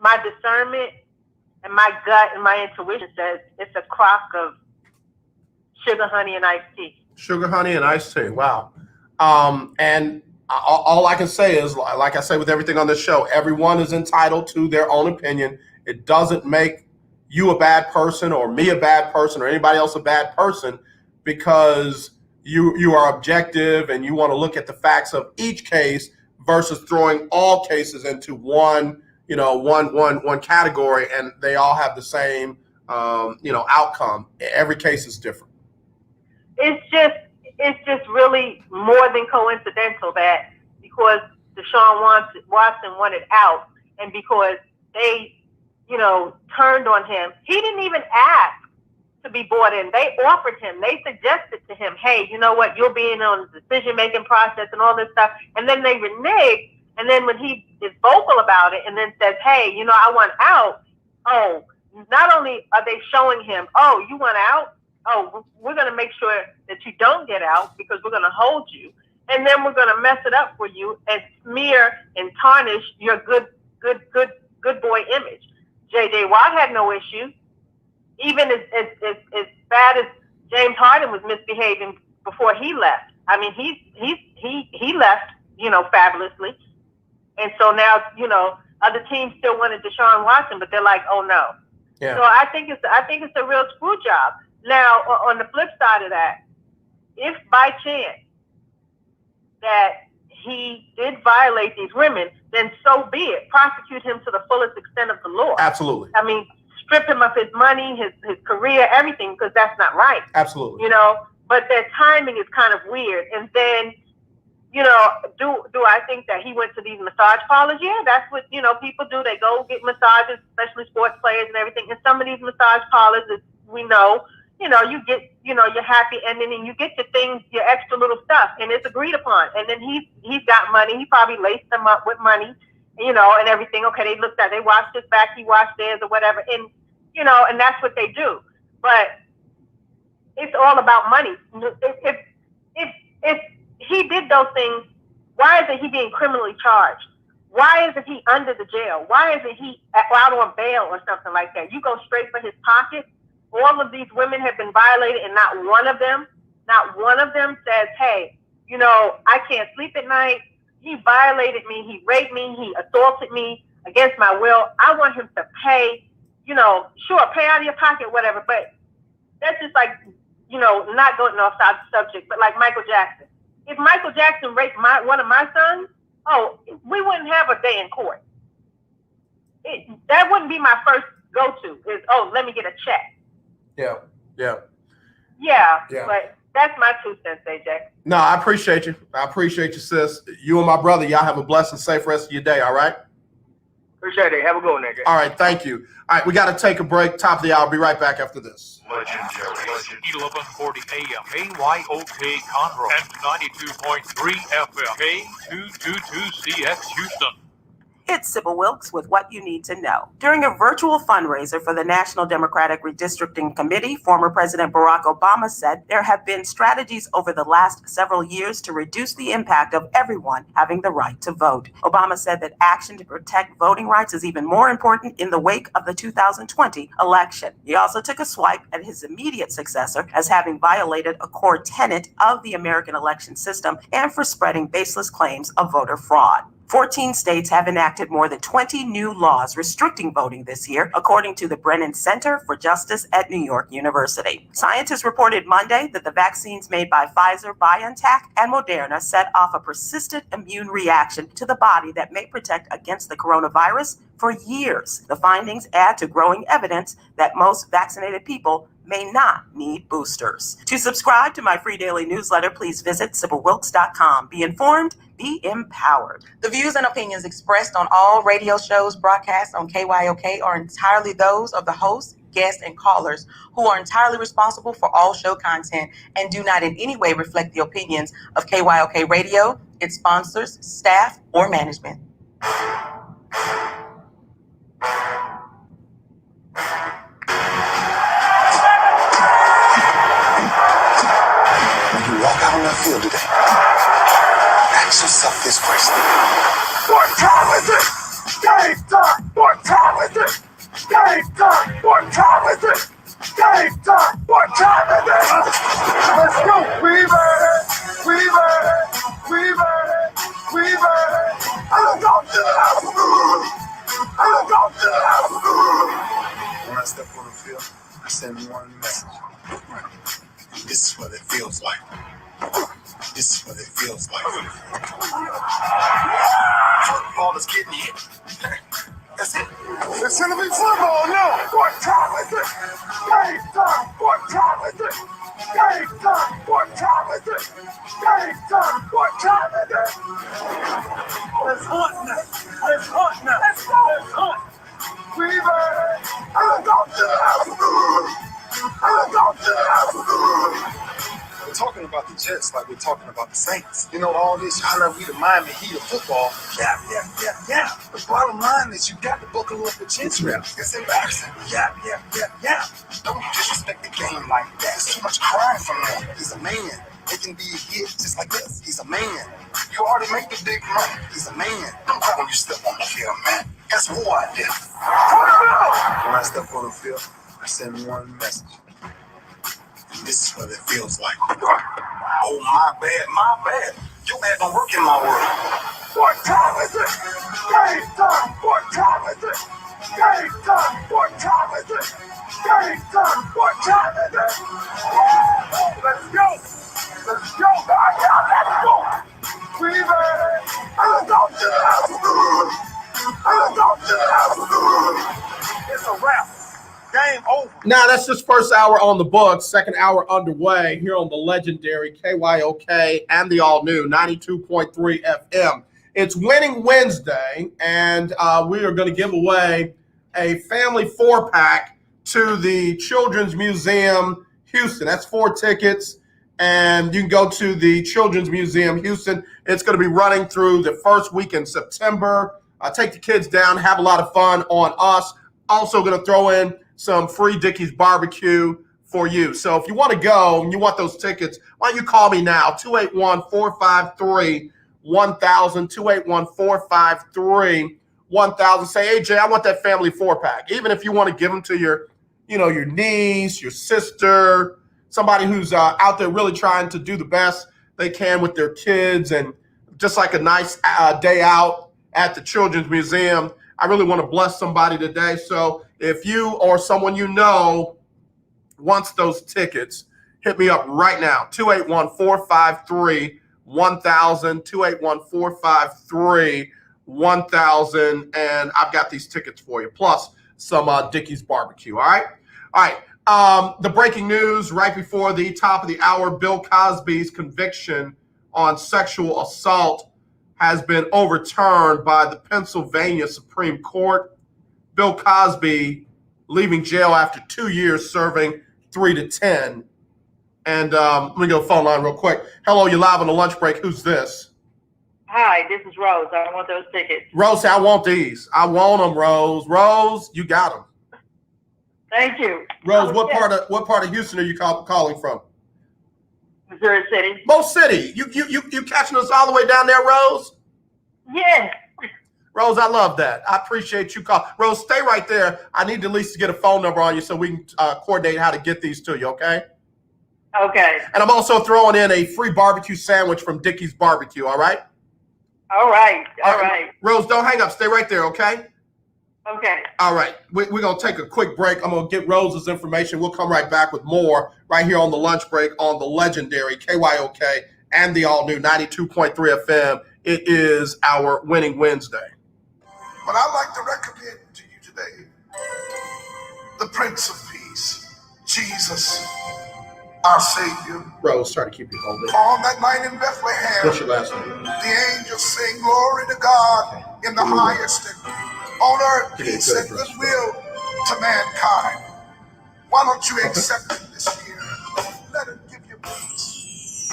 my discernment and my gut and my intuition says it's a crock of sugar, honey, and iced tea. Sugar, honey, and iced tea. Wow. And all I can say is, like I say with everything on this show, everyone is entitled to their own opinion. It doesn't make you a bad person or me a bad person or anybody else a bad person because you are objective and you want to look at the facts of each case versus throwing all cases into one category, and they all have the same outcome. Every case is different. It's just really more than coincidental that because Deshaun Watson wanted out and because they, turned on him, he didn't even ask to be brought in. They offered him, they suggested to him, hey, you know what, you'll be in on the decision-making process and all this stuff. And then they renege. And then when he is vocal about it and then says, hey, I want out. Oh, not only are they showing him, oh, you want out? Oh, we're going to make sure that you don't get out because we're going to hold you. And then we're going to mess it up for you and smear and tarnish your good boy image. J.J. Watt had no issue. Even as bad as James Harden was misbehaving before he left. I mean, he left, fabulously. And so now, other teams still wanted Deshaun Watson, but they're like, oh no. Yeah. So I think it's a real screw job. Now, on the flip side of that, if by chance that he did violate these women, then so be it. Prosecute him to the fullest extent of the law. Absolutely. I mean, strip him of his money, his career, everything, because that's not right. Absolutely. But their timing is kind of weird. And then, do I think that he went to these massage parlors? Yeah, that's what, people do. They go get massages, especially sports players and everything. And some of these massage parlors, as we know, you get, your happy ending and you get your things, your extra little stuff, and it's agreed upon. And then he's got money. He probably laced them up with money, and everything. Okay, they washed his back, he washed theirs or whatever. And, and that's what they do. But it's all about money. If he did those things, why isn't he being criminally charged? Why isn't he under the jail? Why isn't he out on bail or something like that? You go straight for his pocket. All of these women have been violated, and not one of them says, hey, I can't sleep at night. He violated me. He raped me. He assaulted me against my will. I want him to pay, sure, pay out of your pocket, whatever. But that's just like, not going off the subject, but like Michael Jackson. If Michael Jackson raped one of my sons, we wouldn't have a day in court. That wouldn't be my first go-to is, let me get a check. Yeah. But that's my 2 cents, AJ. No, I appreciate you. Sis. You and my brother, y'all have a blessed and safe rest of your day, all right? Appreciate it. Have a good one, AJ. All right, thank you. All right, we got to take a break. Top of the hour. Be right back after this. 1140 AM, KYOK Conroe, and 92.3 FM, K222CX Houston. It's Sybil Wilkes with what you need to know. During a virtual fundraiser for the National Democratic Redistricting Committee, former President Barack Obama said there have been strategies over the last several years to reduce the impact of everyone having the right to vote. Obama said that action to protect voting rights is even more important in the wake of the 2020 election. He also took a swipe at his immediate successor as having violated a core tenet of the American election system and for spreading baseless claims of voter fraud. 14 states have enacted more than 20 new laws restricting voting this year, according to the Brennan Center for Justice at New York University. Scientists reported Monday that the vaccines made by Pfizer, BioNTech, and Moderna set off a persistent immune reaction to the body that may protect against the coronavirus for years. The findings add to growing evidence that most vaccinated people may not need boosters. To subscribe to my free daily newsletter, please visit SybilWilkes.com. Be informed, be empowered. The views and opinions expressed on all radio shows broadcast on KYOK are entirely those of the hosts, guests, and callers, who are entirely responsible for all show content and do not in any way reflect the opinions of KYOK Radio, its sponsors, staff, or management. When you walk out on that field today, ask yourself this question. What time is it? Game time! What time is it? Game time! What time is it? Game time! What time is it? Let's go! We made it! We made it! We made it! We made it! I'm going to the house! I'm going to the house! When I step on the field, I send one message. This is what it feels like. This is what it feels like. Football is getting hit. That's it. It's gonna be football now. What time is it? Game time. What time is it? Game time. What time is it? Game time. What time is it? Let's hunt now. Let's hunt now. Let's go. Let's hunt. We made it. I'm going to the house. I'm going to the house. We're talking about the Jets like we're talking about the Saints. You know, all this, how do we the Miami Heat of football? Yeah. The bottom line is you got to buckle up the chin straps. It's embarrassing. Yeah. Don't disrespect the game like that. It's too much crying from him. He's a man. They can be a hit just like us. He's a man. You already make the big money. He's a man. Don't cry when you step on the field, man. That's war out there. When I step on the field, I send one message. This is what it feels like. Oh, my bad. Your bad don't work in my world. What time is it? Game time. What time is it? Game time. What time is it? Game time. What time is it? Let's go. Let's go. Let's go. We made it. I'm going to the house. I'm going to the house. It's a wrap. Game over. Now, that's just first hour on the books, second hour underway here on the legendary KYOK and the all-new 92.3 FM. It's Winning Wednesday, and we are going to give away a family 4-pack to the Children's Museum Houston. That's 4 tickets, and you can go to the Children's Museum Houston. It's going to be running through the first week in September. Take the kids down, have a lot of fun on us. Also going to throw in some free Dickey's barbecue for you. So if you want to go and you want those tickets, why don't you call me now, 281-453-1000, 281-453-1000. Say, hey, Jay, I want that family 4-pack. Even if you want to give them to your niece, your sister, somebody who's out there really trying to do the best they can with their kids and just like a nice day out at the Children's Museum. I really want to bless somebody today. So if you or someone you know wants those tickets, hit me up right now, 281-453-1000, 281-453-1000, and I've got these tickets for you, plus some Dickey's barbecue, all right? The breaking news right before the top of the hour, Bill Cosby's conviction on sexual assault has been overturned by the Pennsylvania Supreme Court. Bill Cosby leaving jail after 2 years, serving 3 to 10. And let me go phone line real quick. Hello, you're live on the lunch break. Who's this? Hi, this is Rose. I want those tickets. Rose, I want these. I want them, Rose. Rose, you got them. Thank you. Rose, what part of Houston are you calling from? Missouri City. Most City. You catching us all the way down there, Rose? Yes. Rose, I love that. I appreciate you calling. Rose, stay right there. I need to at least get a phone number on you so we can coordinate how to get these to you, okay? Okay. And I'm also throwing in a free barbecue sandwich from Dickey's Barbecue, all right? All right. All right. Rose, don't hang up. Stay right there, okay? Okay. All right. We're going to take a quick break. I'm going to get Rose's information. We'll come right back with more right here on the lunch break on the legendary KYOK and the all-new 92.3 FM. It is our Winning Wednesday. But I'd like to recommend to you today the Prince of Peace, Jesus, our Savior. Rose, try to keep you holding. On that night in Bethlehem, What's your last name? the angels sing glory to God in the highest. On earth, peace and goodwill to mankind. Why don't you accept it this year? Let it give you peace.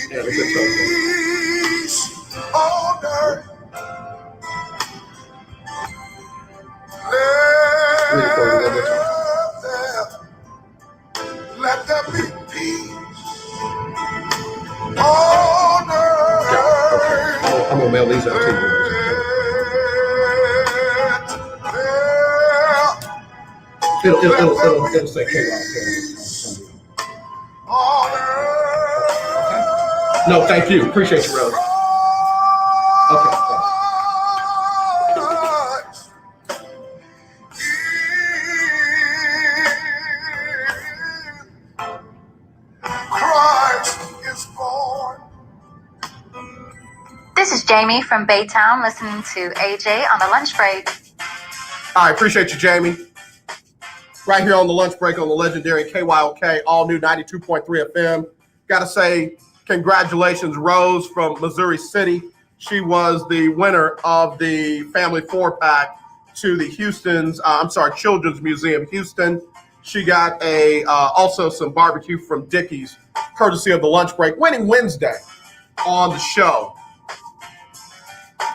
There be peace on earth. Let there be peace on earth. Okay. I'm gonna mail these out to you. It'll say KYOK. Okay. No, thank you. Appreciate you, Rose. Okay. Christ is born. This is Jamie from Baytown listening to AJ on the lunch break. All right, appreciate you, Jamie. Right here on the lunch break on the legendary KYOK, all new 92.3 FM. Got to say congratulations, Rose from Missouri City. She was the winner of the Family 4-pack to the Children's Museum Houston. She got also some barbecue from Dickey's, courtesy of the lunch break. Winning Wednesday on the show.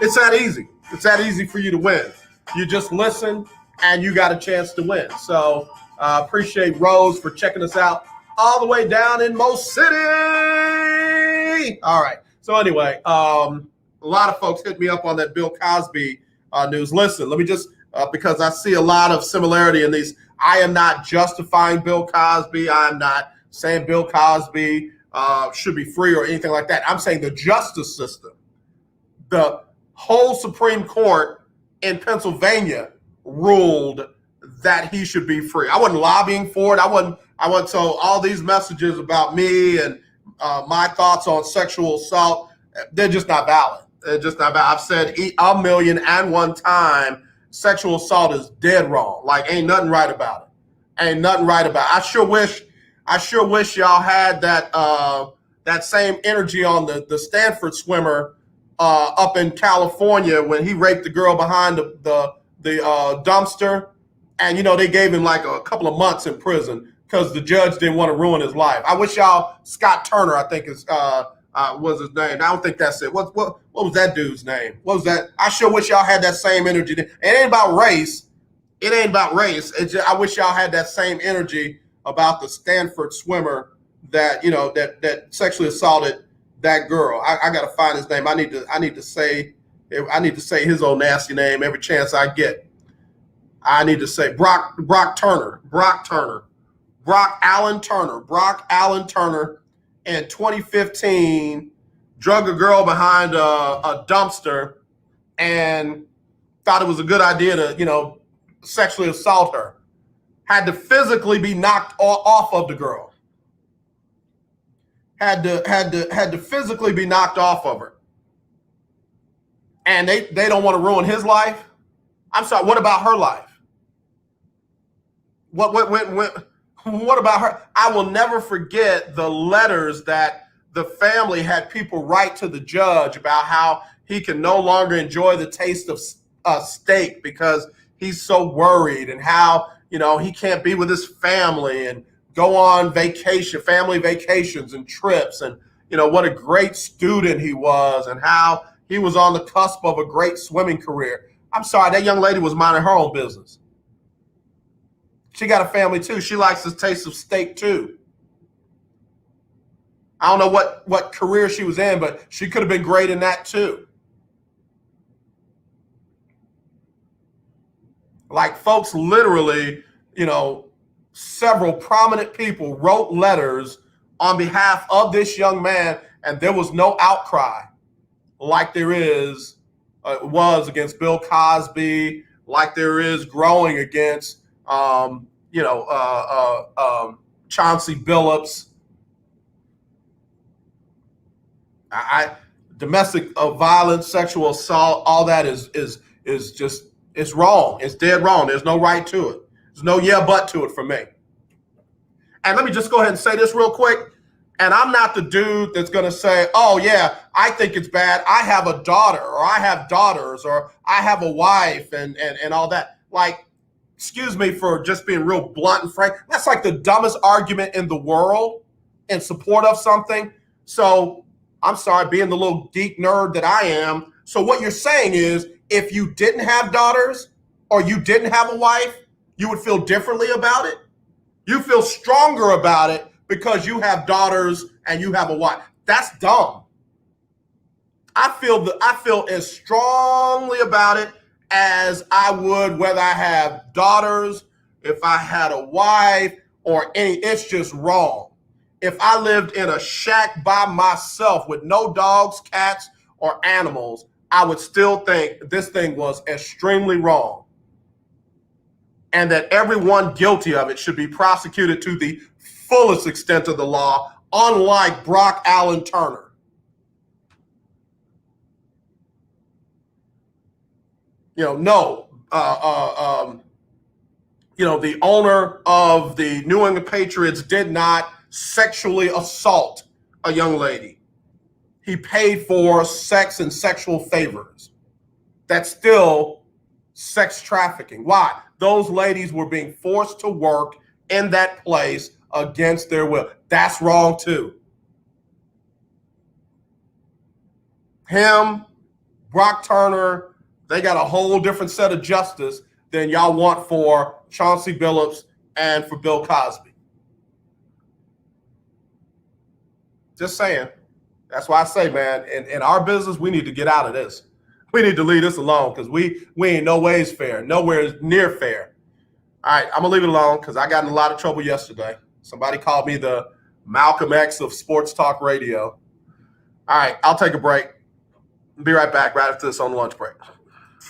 It's that easy. It's that easy for you to win. You just listen and you got a chance to win. So appreciate Rose for checking us out all the way down in Mo City. All right. So anyway, a lot of folks hit me up on that Bill Cosby news. Listen, let me just, because I see a lot of similarity in these. I am not justifying Bill Cosby. I'm not saying Bill Cosby should be free or anything like that. I'm saying the justice system, the whole Supreme Court in Pennsylvania ruled that he should be free. I wasn't lobbying for it. I wasn't. So all these messages about me and my thoughts on sexual assault, they're just not valid. They're just not valid. I've said 1,000,001 times, sexual assault is dead wrong. Like ain't nothing right about it. Ain't nothing right about it. I sure wish y'all had that same energy on the Stanford swimmer up in California when he raped the girl behind the dumpster, and they gave him like a couple of months in prison because the judge didn't want to ruin his life. I wish y'all, Scott Turner, I think is was his name. I don't think that's it. What was that dude's name? What was that? I sure wish y'all had that same energy. It ain't about race. It ain't about race. It's just, I wish y'all had that same energy about the Stanford swimmer that that sexually assaulted that girl. I got to find his name. I need to say his old nasty name every chance I get. I need to say Brock Allen Turner in 2015 drug a girl behind a dumpster and thought it was a good idea to sexually assault her. Had to physically be knocked off of the girl. Had to physically be knocked off of her. And they don't want to ruin his life. I'm sorry, what about her life? What about her? I will never forget the letters that the family had people write to the judge about how he can no longer enjoy the taste of steak because he's so worried, and how he can't be with his family and go on family vacations and trips, and what a great student he was, and how he was on the cusp of a great swimming career. I'm sorry, that young lady was minding her own business. She got a family too. She likes the taste of steak too. I don't know what career she was in, but she could have been great in that too. Like folks literally, several prominent people wrote letters on behalf of this young man, and there was no outcry like there was against Bill Cosby, like there is growing against Chauncey Billups. domestic violence, sexual assault, all that is just, it's wrong. It's dead wrong. There's no right to it. There's no yeah but to it for me. And let me just go ahead and say this real quick. And I'm not the dude that's going to say, oh, yeah, I think it's bad. I have a daughter, or I have daughters, or I have a wife, and all that. Like, excuse me for just being real blunt and frank. That's like the dumbest argument in the world in support of something. So I'm sorry, being the little geek nerd that I am. So what you're saying is, if you didn't have daughters or you didn't have a wife, you would feel differently about it? You feel stronger about it because you have daughters and you have a wife. That's dumb. I feel as strongly about it as I would whether I have daughters, if I had a wife, or any. It's just wrong. If I lived in a shack by myself with no dogs, cats, or animals, I would still think this thing was extremely wrong, and that everyone guilty of it should be prosecuted to the fullest extent of the law, unlike Brock Allen Turner. The owner of the New England Patriots did not sexually assault a young lady. He paid for sex and sexual favors. That's still sex trafficking. Why? Those ladies were being forced to work in that place against their will. That's wrong too. Him, Brock Turner, they got a whole different set of justice than y'all want for Chauncey Billups and for Bill Cosby. Just saying. That's why I say, man, in our business, we need to get out of this. We need to leave this alone because we ain't no ways fair, nowhere near fair. All right, I'm going to leave it alone because I got in a lot of trouble yesterday. Somebody called me the Malcolm X of sports talk radio. All right, I'll take a break. Be right back right after this on the lunch break.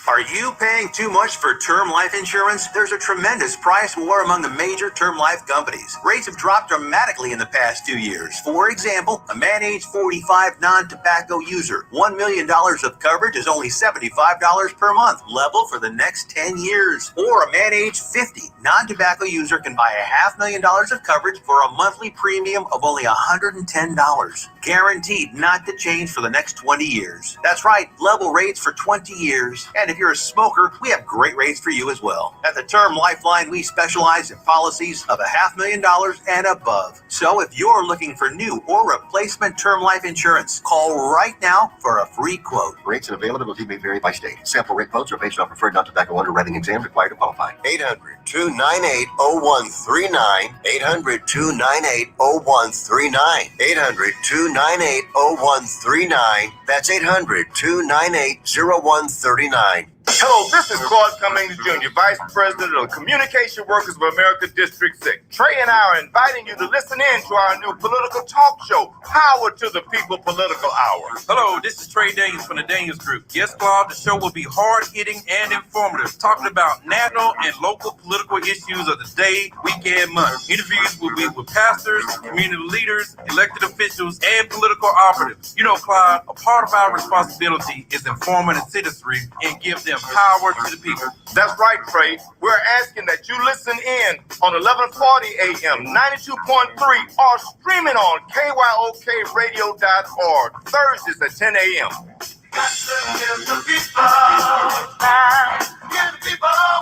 Are you paying too much for term life insurance? There's a tremendous price war among the major term life companies. Rates have dropped dramatically in the past 2 years. For example, a man age 45 non-tobacco user, $1 million of coverage is only $75 per month, level for the next 10 years. Or a man age 50 non-tobacco user can buy $500,000 of coverage for a monthly premium of only $110. Guaranteed not to change for the next 20 years. That's right, level rates for 20 years. And if you're a smoker, we have great rates for you as well. At the Term Lifeline, we specialize in policies of $500,000 and above. So if you're looking for new or replacement term life insurance, call right now for a free quote. Rates and availability may vary by state. Sample rate quotes are based on preferred non-tobacco underwriting exam required to qualify. 800-298-0139. 800-298-0139. 800-298-0139. That's 800-298-0139. Hello, this is Claude Cummings Jr., Vice President of Communication Workers of America District 6. Trey and I are inviting you to listen in to our new political talk show, Power to the People Political Hour. Hello, this is Trey Daniels from the Daniels Group. Yes, Claude, the show will be hard-hitting and informative, talking about national and local political issues of the day, week, and month. Interviews will be with pastors, community leaders, elected officials, and political operatives. You know, Claude, a part of our responsibility is informing the citizenry and give them power to the people. That's right, Trey. We're asking that you listen in on 1140 a.m., 92.3, or streaming on KYOKradio.org, Thursdays at 10 a.m. Give the people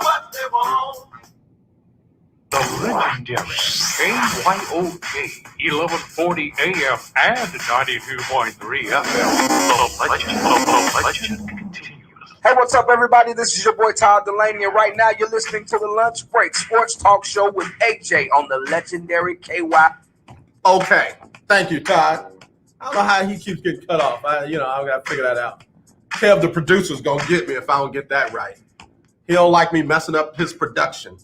what they want. The legendary KYOK 1140 AM and 92.3 FM. The legend continues. Hey, what's up, everybody? This is your boy, Todd Delaney, and right now you're listening to the Lunch Break Sports Talk Show with AJ on the legendary KY. Okay. Thank you, Todd. I don't know how he keeps getting cut off. I got to figure that out. Kev, the producer's going to get me if I don't get that right. He don't like me messing up his production.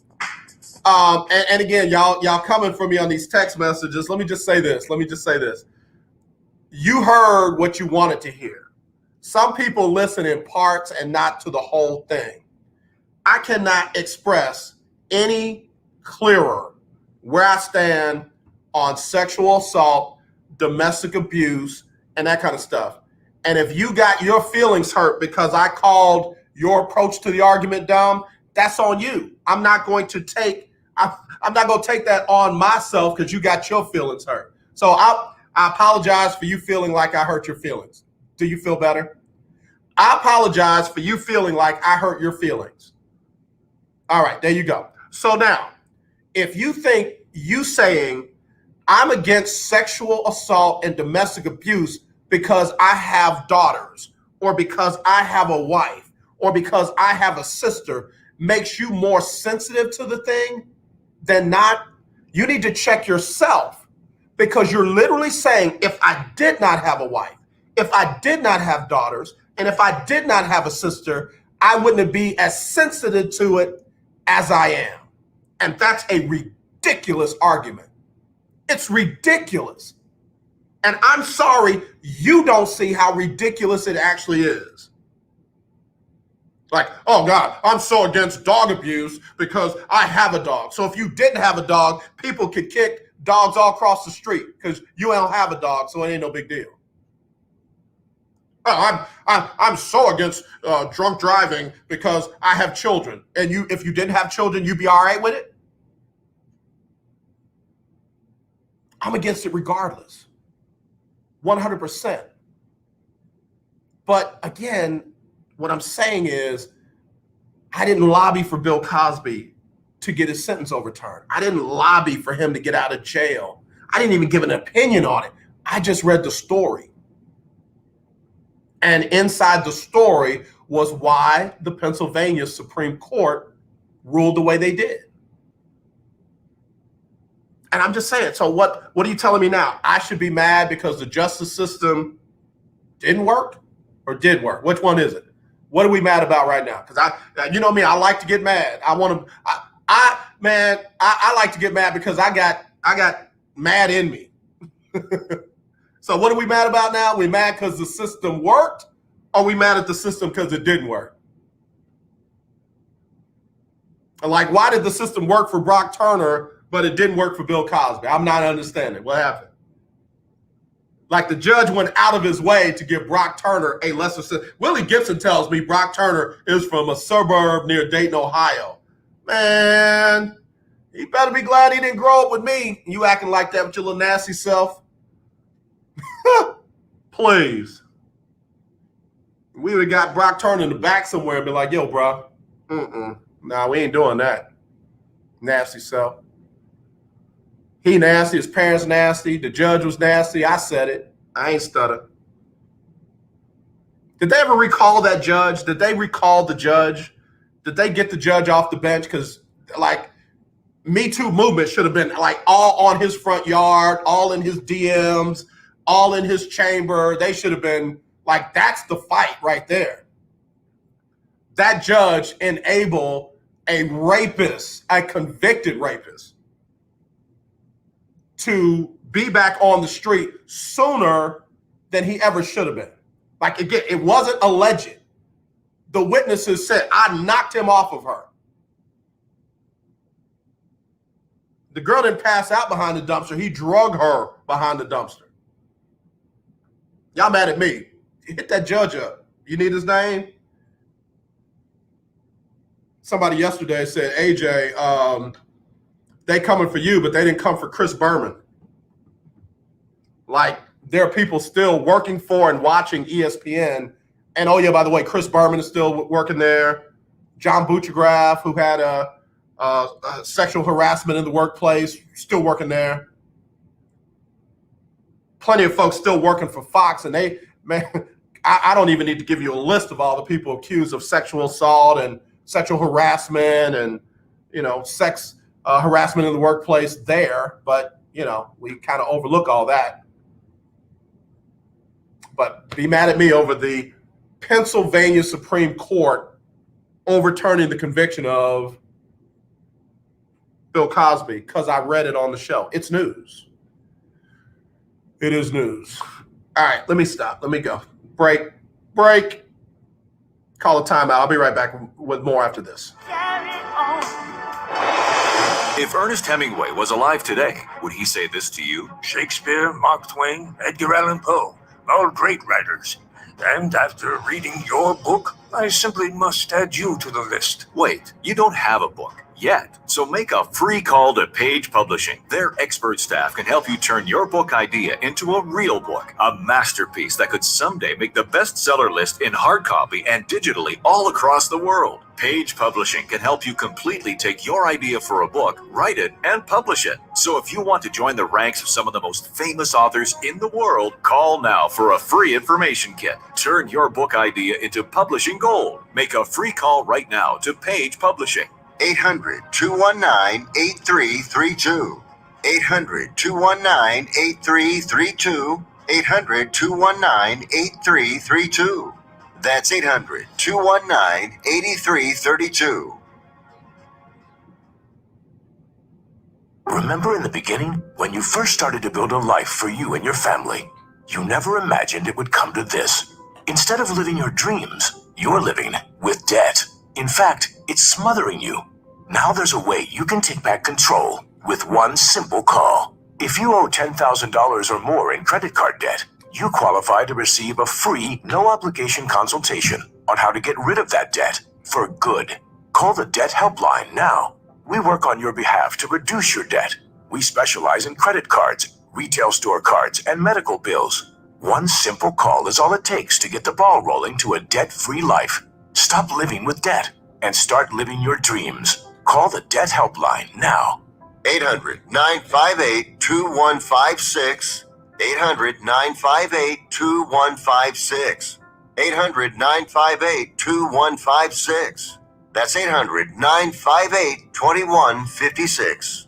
And again, y'all coming for me on these text messages. Let me just say this. You heard what you wanted to hear. Some people listen in parts and not to the whole thing. I cannot express any clearer where I stand on sexual assault, domestic abuse, and that kind of stuff. And if you got your feelings hurt because I called your approach to the argument dumb, that's on you. I'm not going to take that on myself because you got your feelings hurt. So I apologize for you feeling like I hurt your feelings. Do you feel better? I apologize for you feeling like I hurt your feelings. All right, there you go. So now, if you think you saying I'm against sexual assault and domestic abuse because I have daughters, or because I have a wife, or because I have a sister makes you more sensitive to the thing than not, you need to check yourself, because you're literally saying, if I did not have a wife, if I did not have daughters, and if I did not have a sister, I wouldn't be as sensitive to it as I am. And that's a ridiculous argument. It's ridiculous. And I'm sorry, you don't see how ridiculous it actually is. Like, oh God, I'm so against dog abuse because I have a dog. So if you didn't have a dog, people could kick dogs all across the street because you don't have a dog, so it ain't no big deal. Oh, I'm so against drunk driving because I have children. And if you didn't have children, you'd be all right with it? I'm against it regardless. 100%. But again, what I'm saying is, I didn't lobby for Bill Cosby to get his sentence overturned. I didn't lobby for him to get out of jail. I didn't even give an opinion on it. I just read the story. And inside the story was why the Pennsylvania Supreme Court ruled the way they did. And I'm just saying, so what are you telling me now? I should be mad because the justice system didn't work or did work? Which one is it? What are we mad about right now? Because you know me, I like to get mad. I like to get mad because I got mad in me. So what are we mad about now? We mad because the system worked, or we mad at the system because it didn't work? Like, why did the system work for Brock Turner, but it didn't work for Bill Cosby? I'm not understanding. What happened? Like, the judge went out of his way to give Brock Turner a lesser sentence. Willie Gibson tells me Brock Turner is from a suburb near Dayton, Ohio. Man, he better be glad he didn't grow up with me. You acting like that with your little nasty self? Please. We would have got Brock Turner in the back somewhere and be like, yo, bro, nah, we ain't doing that. Nasty self. He nasty, his parents nasty, the judge was nasty. I said it. I ain't stutter. Did they ever recall that judge? Did they recall the judge? Did they get the judge off the bench? Because, like, Me Too movement should have been, like, all on his front yard, all in his DMs, all in his chamber. They should have been, like, that's the fight right there. That judge enabled a rapist, a convicted rapist, to be back on the street sooner than he ever should have been. Like, again, it wasn't alleged. The witnesses said, I knocked him off of her. The girl didn't pass out behind the dumpster. He drug her behind the dumpster. Y'all mad at me. Hit that judge up. You need his name? Somebody yesterday said, AJ, they coming for you, but they didn't come for Chris Berman. Like, there are people still working for and watching ESPN. And, oh, yeah, by the way, Chris Berman is still working there. John Butchergraph, who had a sexual harassment in the workplace, still working there. Plenty of folks still working for Fox. And they, man, I don't even need to give you a list of all the people accused of sexual assault and sexual harassment and, you know, sex harassment in the workplace there. But, you know, we kind of overlook all that. But be mad at me over the Pennsylvania Supreme Court overturning the conviction of Bill Cosby because I read it on the show. It's news. It is news. All right, let me stop. Let me go. Break. Call a timeout. I'll be right back with more after this. If Ernest Hemingway was alive today, would he say this to you? Shakespeare, Mark Twain, Edgar Allan Poe, all great writers. And after reading your book, I simply must add you to the list. Wait, you don't have a book yet, so make a free call to Page Publishing. Their expert staff can help you turn your book idea into a real book, a masterpiece that could someday make the bestseller list in hard copy and digitally all across the world. Page Publishing can help you completely take your idea for a book, write it, and publish it. So if you want to join the ranks of some of the most famous authors in the world, call now for a free information kit. Turn your book idea into publishing gold. Make a free call right now to Page Publishing. 800-219-8332. 800-219-8332. 800-219-8332. That's 800-219-8332. Remember in the beginning, when you first started to build a life for you and your family, you never imagined it would come to this. Instead of living your dreams, you're living with debt. In fact, it's smothering you. Now there's a way you can take back control with one simple call. If you owe $10,000 or more in credit card debt, you qualify to receive a free, no-obligation consultation on how to get rid of that debt for good. Call the Debt Helpline now. We work on your behalf to reduce your debt. We specialize in credit cards, retail store cards, and medical bills. One simple call is all it takes to get the ball rolling to a debt-free life. Stop living with debt and start living your dreams. Call the Debt Helpline now. 800-958-2156. 800-958-2156. 800-958-2156. That's 800-958-2156.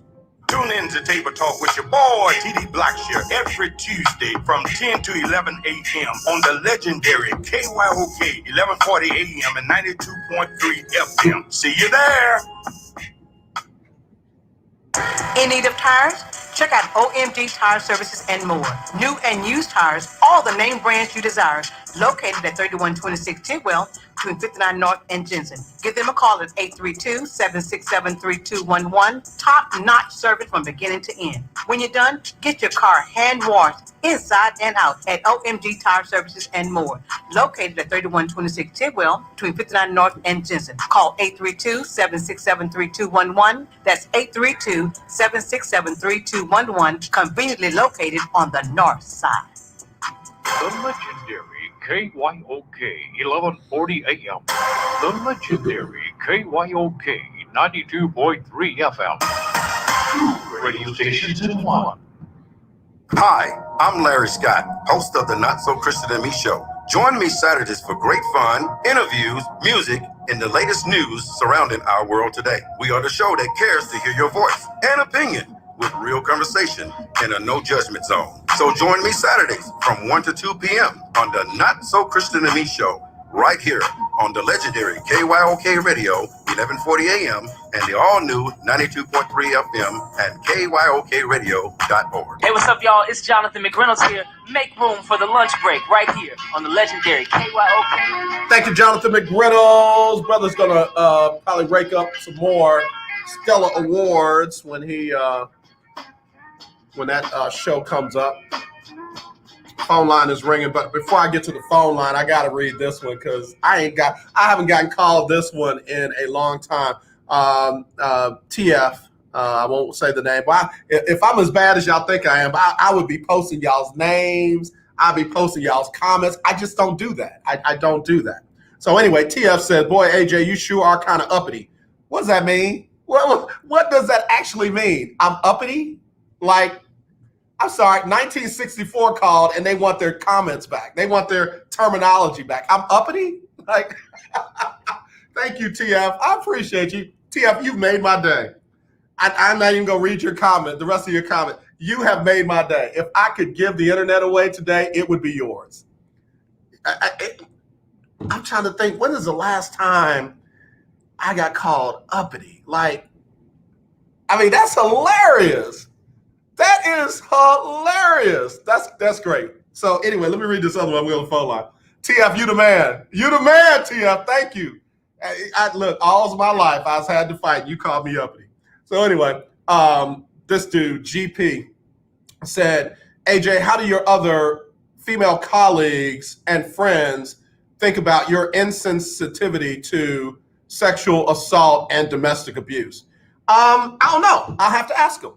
Tune in to Table Talk with your boy, TD Blackshear, every Tuesday from 10 to 11 a.m. on the legendary KYOK, 1140 a.m. and 92.3 FM. See you there. In need of tires? Check out OMG Tire Services and more. New and used tires, all the name brands you desire, located at 3126 Tidwell between 59 North and Jensen. Give them a call at 832-767-3211. Top-notch service from beginning to end. When you're done, get your car hand-washed inside and out at OMG Tire Services and more. Located at 3126 Tidwell between 59 North and Jensen. Call 832-767-3211. That's 832-767-3211. Conveniently located on the north side. The legendary KYOK 1140 AM. The legendary KYOK 92.3 FM. Two radio stations in one. Hi, I'm Larry Scott, host of the Not So Christian and Me Show. Join me Saturdays for great fun, interviews, music, and the latest news surrounding our world today. We are the show that cares to hear your voice and opinion with real conversation in a no judgment zone. So join me Saturdays from 1 to 2 p.m. on the Not So Christian and Me Show, right here on the legendary KYOK Radio, 1140 a.m. and the all-new 92.3 FM and KYOKradio.org. Hey, what's up, y'all? It's Jonathan McReynolds here. Make room for the lunch break right here on the legendary KYOK. Thank you, Jonathan McReynolds. Brother's gonna probably rake up some more Stella Awards when he when that show comes up. Phone line is ringing, but before I get to the phone line, I gotta read this one because I haven't gotten called this one in a long time. TF, I won't say the name, but if I'm as bad as y'all think I am, I would be posting y'all's names. I'd be posting y'all's comments. I just don't do that. I don't do that. So anyway, TF said, "Boy, AJ, you sure are kind of uppity." What does that mean? What does that actually mean? I'm uppity? Like, I'm sorry, 1964 called and they want their comments back. They want their terminology back. I'm uppity? Like, thank you, TF. I appreciate you. TF, you've made my day. I'm not even going to read your comment, the rest of your comment. You have made my day. If I could give the internet away today, it would be yours. I'm trying to think, when is the last time I got called uppity? Like, I mean, that's hilarious. That is hilarious. That's great. So anyway, let me read this other one. We're on the phone line. TF, you the man. You the man, TF. Thank you. Look, all my life I've had to fight. You called me uppity. So anyway, this dude, GP, said, AJ, how do your other female colleagues and friends think about your insensitivity to sexual assault and domestic abuse? I don't know. I'll have to ask them.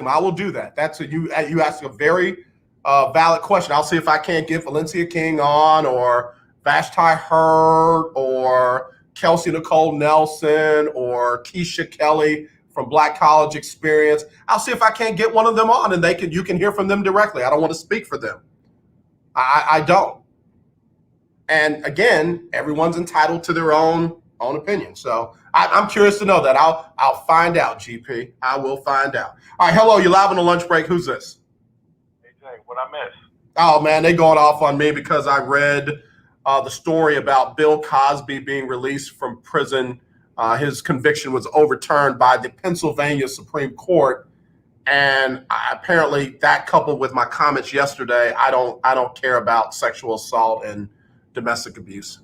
I will do that. You asked a very valid question. I'll see if I can't get Valencia King on, or Vashti Hurd, or Kelsey Nicole Nelson, or Keisha Kelly from Black College Experience. I'll see if I can't get one of them on, and you can hear from them directly. I don't want to speak for them. I don't. And again, everyone's entitled to their own opinion. So I'm curious to know that. I'll find out, GP. I will find out. All right, hello, you're live on the lunch break. Who's this? AJ, what I miss? Oh, man, they going off on me because I read the story about Bill Cosby being released from prison. His conviction was overturned by the Pennsylvania Supreme Court. And apparently that, coupled with my comments yesterday, I don't care about sexual assault and domestic abuse.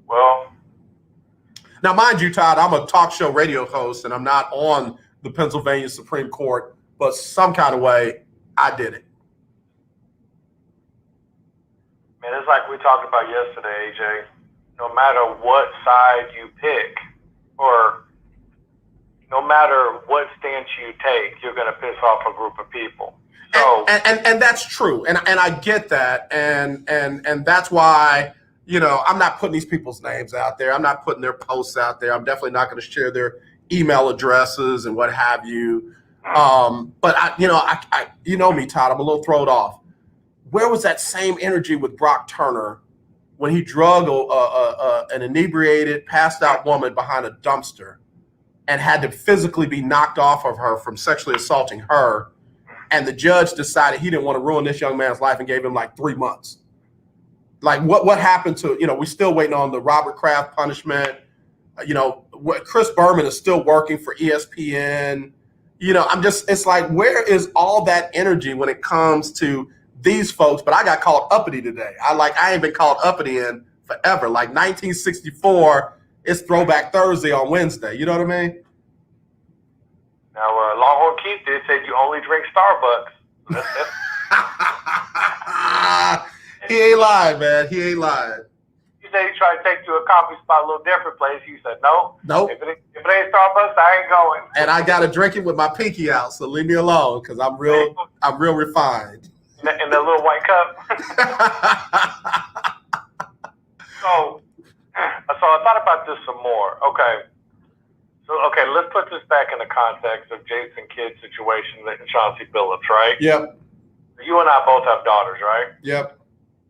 Well, now, mind you, Todd, I'm a talk show radio host, and I'm not on the Pennsylvania Supreme Court, but some kind of way, I did it. Man, it's like we talked about yesterday, AJ. No matter what side you pick, or no matter what stance you take, you're going to piss off a group of people. So, and that's true, and I get that, and that's why, I'm not putting these people's names out there. I'm not putting their posts out there. I'm definitely not going to share their email addresses and what have you. But I you know me, Todd. I'm a little thrown off. Where was that same energy with Brock Turner when he drug an inebriated, passed out woman behind a dumpster and had to physically be knocked off of her from sexually assaulting her? And the judge decided he didn't want to ruin this young man's life and gave him like 3 months. Like what happened to, we're still waiting on the Robert Kraft punishment. Chris Berman is still working for ESPN. It's like, where is all that energy when it comes to these folks? But I got called uppity today. I ain't been called uppity in forever. Like 1964, it's Throwback Thursday on Wednesday. You know what I mean? Now, Longhorn Keith did say you only drink Starbucks. He ain't lying, man. He ain't lying. You said he tried to take you to a coffee spot, a little different place. You said no. Nope. If it ain't Starbucks, I ain't going. And I got to drink it with my pinky out, so leave me alone, because I'm real refined. In that little white cup. So I thought about this some more. Okay, let's put this back in the context of Jason Kidd's situation and Chauncey Billups, right? Yep. You and I both have daughters, right? Yep.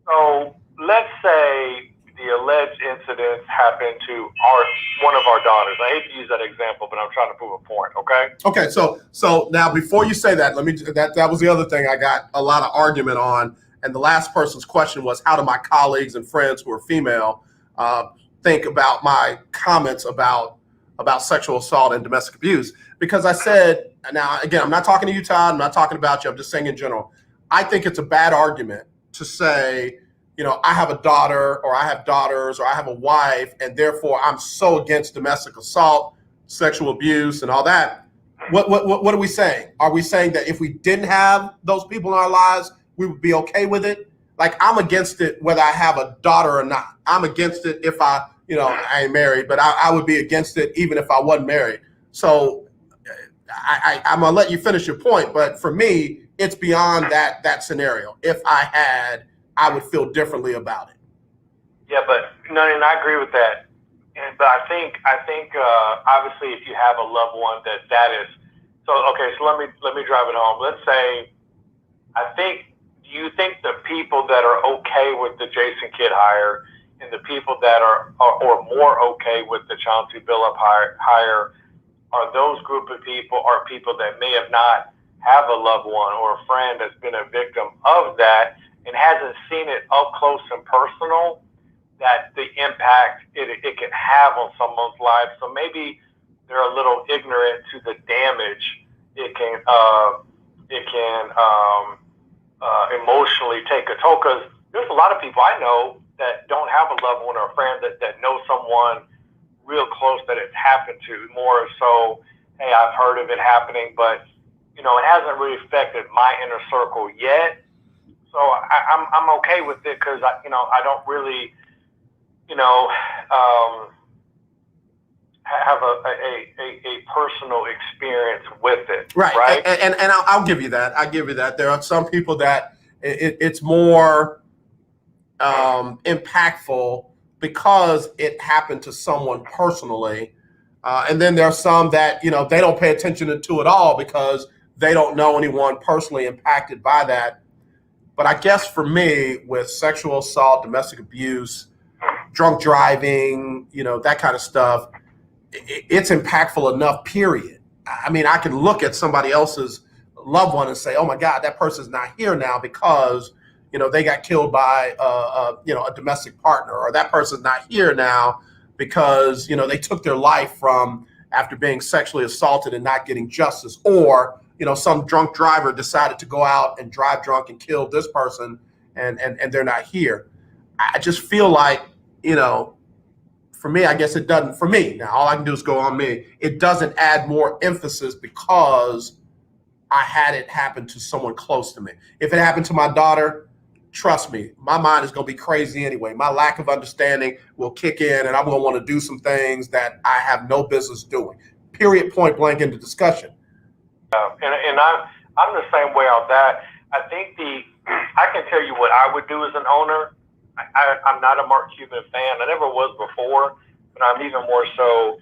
So let's say the alleged incidents happened to one of our daughters. I hate to use that example, but I'm trying to prove a point, okay? Okay, so now before you say that, that was the other thing I got a lot of argument on. And the last person's question was, how do my colleagues and friends who are female think about my comments about sexual assault and domestic abuse? Because I said, now again, I'm not talking to you, Todd, I'm not talking about you, I'm just saying in general, I think it's a bad argument to say, I have a daughter, or I have daughters, or I have a wife, and therefore I'm so against domestic assault, sexual abuse, and all that. What are we saying? Are we saying that if we didn't have those people in our lives, we would be okay with it? Like, I'm against it whether I have a daughter or not. I'm against it if I ain't married, but I would be against it even if I wasn't married. So I'm going to let you finish your point, but for me, it's beyond that scenario. If I had, I would feel differently about it. Yeah, but no, and I agree with that. But I think obviously if you have a loved one that is so okay. So let me drive it home. Let's say do you think the people that are okay with the Jason Kidd hire and the people that are more okay with the Chauncey Billups hire are those group of people, are people that may have not have a loved one or a friend that's been a victim of that and hasn't seen it up close and personal, that the impact it can have on someone's life. So maybe they're a little ignorant to the damage it can emotionally take a toll. Because there's a lot of people I know that don't have a loved one or a friend that know someone real close that it's happened to. More so, hey, I've heard of it happening, but it hasn't really affected my inner circle yet. So I'm okay with it because I don't really, have a personal experience with it. Right. And I'll give you that. There are some people that it's more impactful because it happened to someone personally. And then there are some that, they don't pay attention to it all because they don't know anyone personally impacted by that. But I guess for me, with sexual assault, domestic abuse, drunk driving, that kind of stuff, it's impactful enough, period. I mean, I can look at somebody else's loved one and say, oh my God, that person's not here now because, they got killed by, a domestic partner, or that person's not here now because, they took their life from after being sexually assaulted and not getting justice, or, some drunk driver decided to go out and drive drunk and kill this person and they're not here. I just feel like, for me, I guess it doesn't, for me, now all I can do is go on me. It doesn't add more emphasis because I had it happen to someone close to me. If it happened to my daughter, trust me, my mind is going to be crazy anyway. My lack of understanding will kick in and I'm going to want to do some things that I have no business doing. Period, point blank, into discussion. And I'm the same way on that. I think I can tell you what I would do as an owner. I'm not a Mark Cuban fan. I never was before, but I'm even more so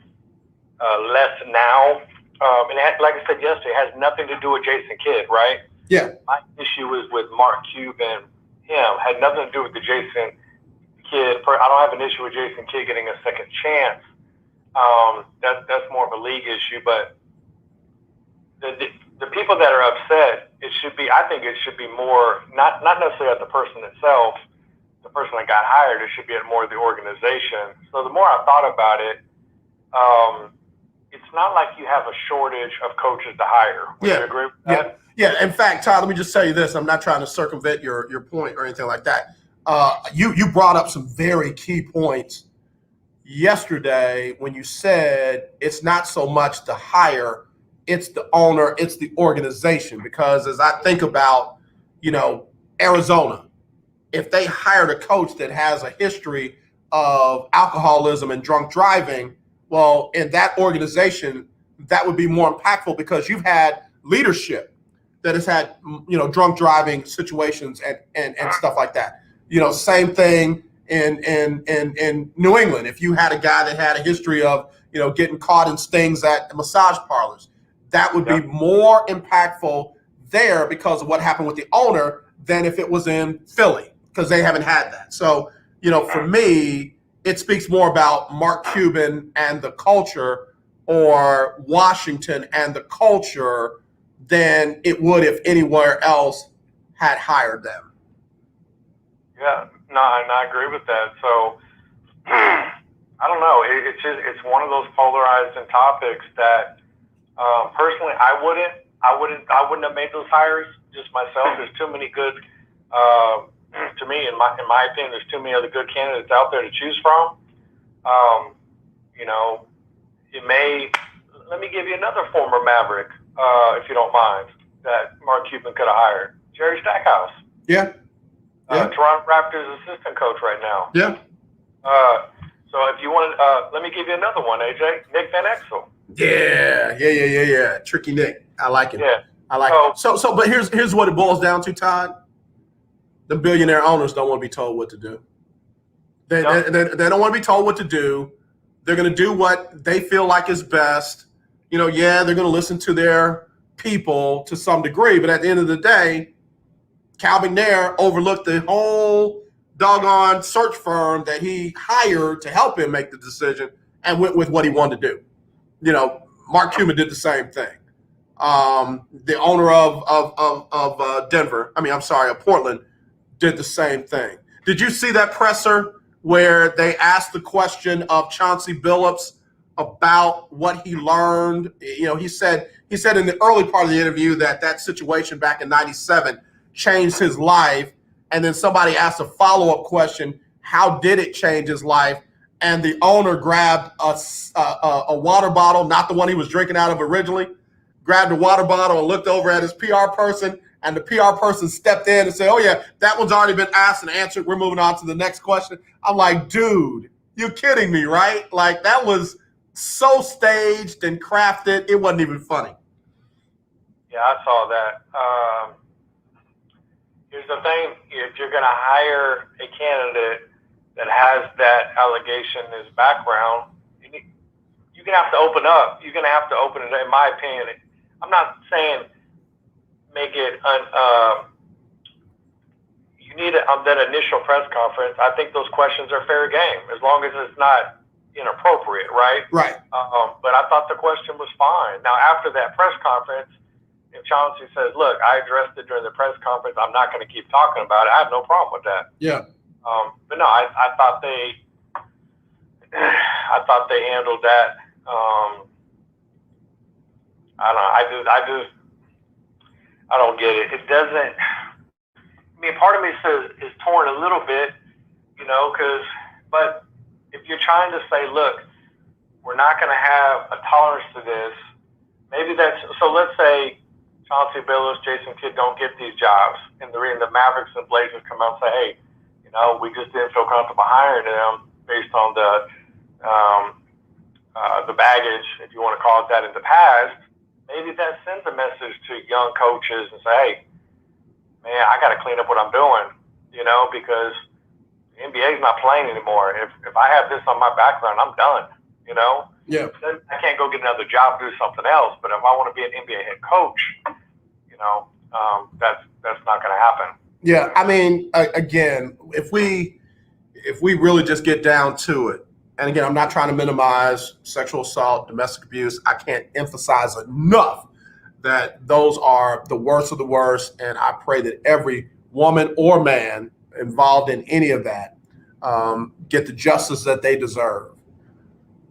less now. And like I said yesterday, it has nothing to do with Jason Kidd, right? Yeah. My issue is with Mark Cuban. Had nothing to do with the Jason Kidd. I don't have an issue with Jason Kidd getting a second chance. That's more of a league issue, but the people that are upset, I think it should be more, not necessarily at the person itself, the person that got hired, it should be at more of the organization. So the more I thought about it, it's not like you have a shortage of coaches to hire. Would you agree with that? Yeah. In fact, Todd, let me just tell you this. I'm not trying to circumvent your point or anything like that. You brought up some very key points yesterday when you said it's not so much the hire, it's the owner, it's the organization. Because as I think about, Arizona, if they hired a coach that has a history of alcoholism and drunk driving, well, in that organization, that would be more impactful because you've had leadership that has had, drunk driving situations and stuff like that. Same thing in New England. If you had a guy that had a history of, getting caught in stings at massage parlors, that would be more impactful there because of what happened with the owner than if it was in Philly, because they haven't had that. So, for me, it speaks more about Mark Cuban and the culture, or Washington and the culture, than it would if anywhere else had hired them. Yeah, no, and I agree with that. So, I don't know. It's one of those polarizing topics that, personally, I wouldn't have made those hires just myself. There's too many good. To me, in my opinion, there's too many other good candidates out there to choose from. Let me give you another former Maverick, if you don't mind, that Mark Cuban could have hired. Jerry Stackhouse. Yeah. Toronto Raptors assistant coach right now. Yeah. So if you want, let me give you another one, AJ. Nick Van Exel. Yeah. Tricky Nick. I like him. Yeah. I like it. So, but here's what it boils down to, Todd. The billionaire owners don't want to be told what to do. They don't want to be told what to do. They're going to do what they feel like is best. They're going to listen to their people to some degree, but at the end of the day, Cal McNair overlooked the whole doggone search firm that he hired to help him make the decision and went with what he wanted to do. Mark Cuban did the same thing. The owner of Denver, of Portland, did the same thing. Did you see that presser where they asked the question of Chauncey Billups about what he learned? He said in the early part of the interview that situation back in '97 changed his life. And then somebody asked a follow-up question, how did it change his life? And the owner grabbed a water bottle, not the one he was drinking out of originally, grabbed a water bottle and looked over at his PR person, and the PR person stepped in and said, oh, yeah, that one's already been asked and answered. We're moving on to the next question. I'm like, dude, you're kidding me, right? Like, that was so staged and crafted. It wasn't even funny. Yeah, I saw that. Here's the thing. If you're going to hire a candidate that has that allegation in his background, you're going to have to open up. You're going to have to open it, in my opinion. I'm not saying make it you need that initial press conference. I think those questions are fair game, as long as it's not inappropriate, right? Right. But I thought the question was fine. Now, after that press conference, if Chauncey says, look, I addressed it during the press conference, I'm not going to keep talking about it, I have no problem with that. Yeah. But no, I thought they handled that. I don't know. I don't get it. It doesn't. I mean, part of me is torn a little bit, but if you're trying to say, look, we're not going to have a tolerance to this, maybe that's, so let's say Chauncey Billups, Jason Kidd don't get these jobs, and the Mavericks and Blazers come out and say, hey, we just didn't feel comfortable hiring them based on the baggage, if you want to call it that, in the past. Maybe that sends a message to young coaches and say, hey, man, I got to clean up what I'm doing, because the NBA is not playing anymore. If I have this on my background, I'm done, Yeah. Then I can't go get another job, do something else. But if I want to be an NBA head coach, that's not going to happen. Yeah, I mean, again, if we really just get down to it, and again, I'm not trying to minimize sexual assault, domestic abuse. I can't emphasize enough that those are the worst of the worst, and I pray that every woman or man involved in any of that get the justice that they deserve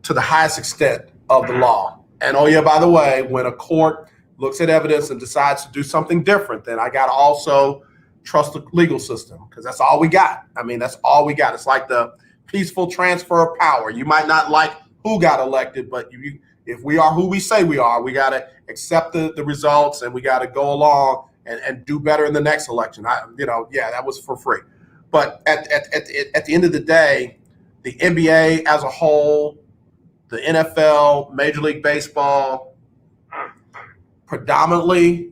to the highest extent of the law. And oh yeah, by the way, when a court looks at evidence and decides to do something different, then I got to also trust the legal system, because that's all we got. I mean, that's all we got. It's like the peaceful transfer of power. You might not like who got elected, but if we are who we say we are, we got to accept the results, and we got to go along and do better in the next election. That was for free. But at the end of the day, the NBA as a whole, the NFL, Major League Baseball, predominantly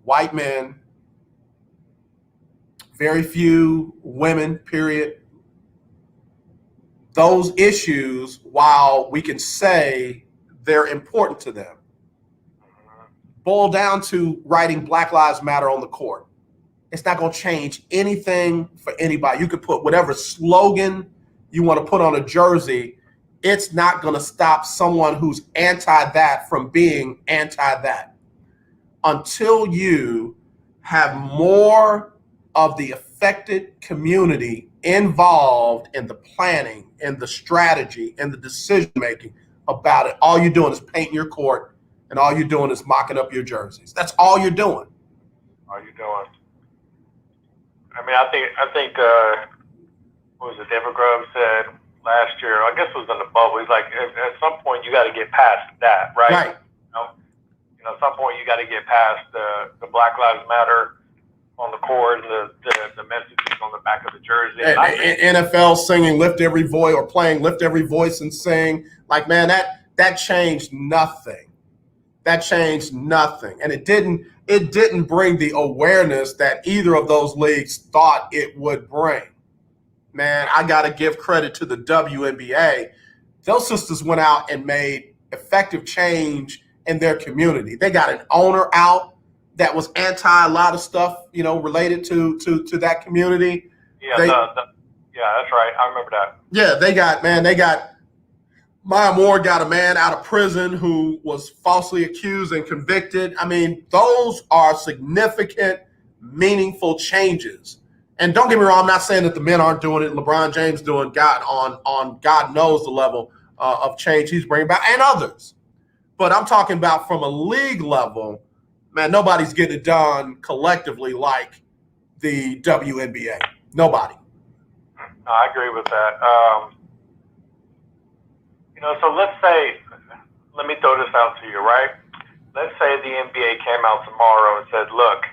white men, very few women, period. Those issues, while we can say they're important to them, boil down to writing Black Lives Matter on the court. It's not going to change anything for anybody. You could put whatever slogan you want to put on a jersey. It's not going to stop someone who's anti that from being anti that. Until you have more of the affected community involved in the planning, in the strategy, in the decision making about it, all you're doing is painting your court, and all you're doing is mocking up your jerseys. That's all you're doing. All you're doing. I mean, I think what was it, Denver Grubb said last year, I guess it was in the bubble, he's like, at some point you got to get past that, right? Right. At some point you got to get past the Black Lives Matter on the court and the messages on the back of the jersey. NFL singing "Lift Every Voice" or playing "Lift Every Voice and Sing." Like, man, that changed nothing. That changed nothing, and it didn't bring the awareness that either of those leagues thought it would bring. Man, I got to give credit to the WNBA. Those sisters went out and made effective change in their community. They got an owner out that was anti a lot of stuff, related to that community. Yeah, that's right. I remember that. Yeah, they got Maya Moore got a man out of prison who was falsely accused and convicted. I mean, those are significant, meaningful changes. And don't get me wrong, I'm not saying that the men aren't doing it. LeBron James doing God on God knows the level of change he's bringing about, and others. But I'm talking about from a league level, man, nobody's getting it done collectively like the WNBA. Nobody. No, I agree with that. So let's say, let me throw this out to you, right? let's say the NBA came out tomorrow and said, look,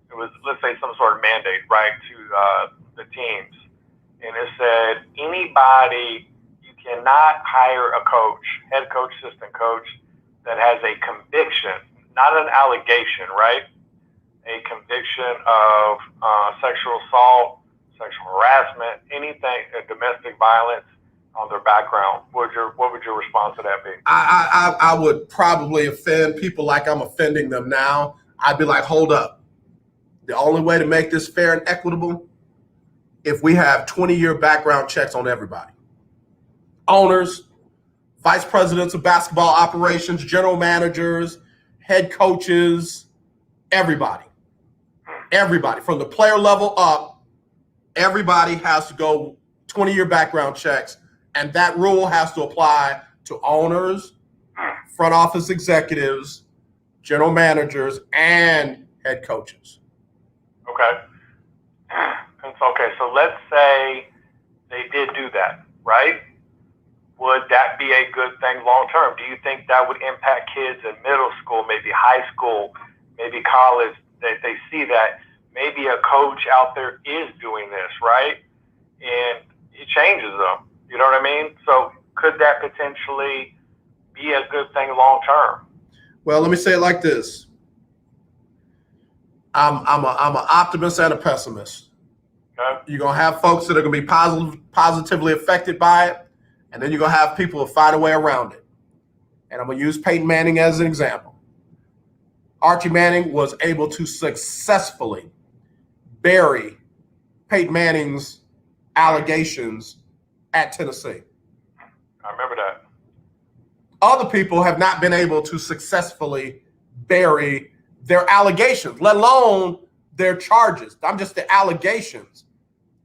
it was, let's say, some sort of mandate, right, to the teams. And it said anybody, you cannot hire a coach, head coach, assistant coach, that has a conviction, not an allegation, right? A conviction of sexual assault, sexual harassment, anything, domestic violence on their background. What would your response to that be? I would probably offend people like I'm offending them now. I'd be like, hold up. The only way to make this fair and equitable, if we have 20-year background checks on everybody. Owners, vice presidents of basketball operations, general managers, head coaches, everybody. Everybody, from the player level up, everybody has to go 20-year background checks, and that rule has to apply to owners, front office executives, general managers, and head coaches. Okay. And so let's say they did do that, right? Would that be a good thing long term? Do you think that would impact kids in middle school, maybe high school, maybe college, that they see that maybe a coach out there is doing this, right? And it changes them. You know what I mean? So could that potentially be a good thing long term? Well, let me say it like this. I'm an optimist and a pessimist. Okay. You're going to have folks that are going to be positively affected by it, and then you're going to have people who find a way around it. And I'm going to use Peyton Manning as an example. Archie Manning was able to successfully bury Peyton Manning's allegations at Tennessee. I remember that. Other people have not been able to successfully bury their allegations, let alone their charges. I'm just the allegations.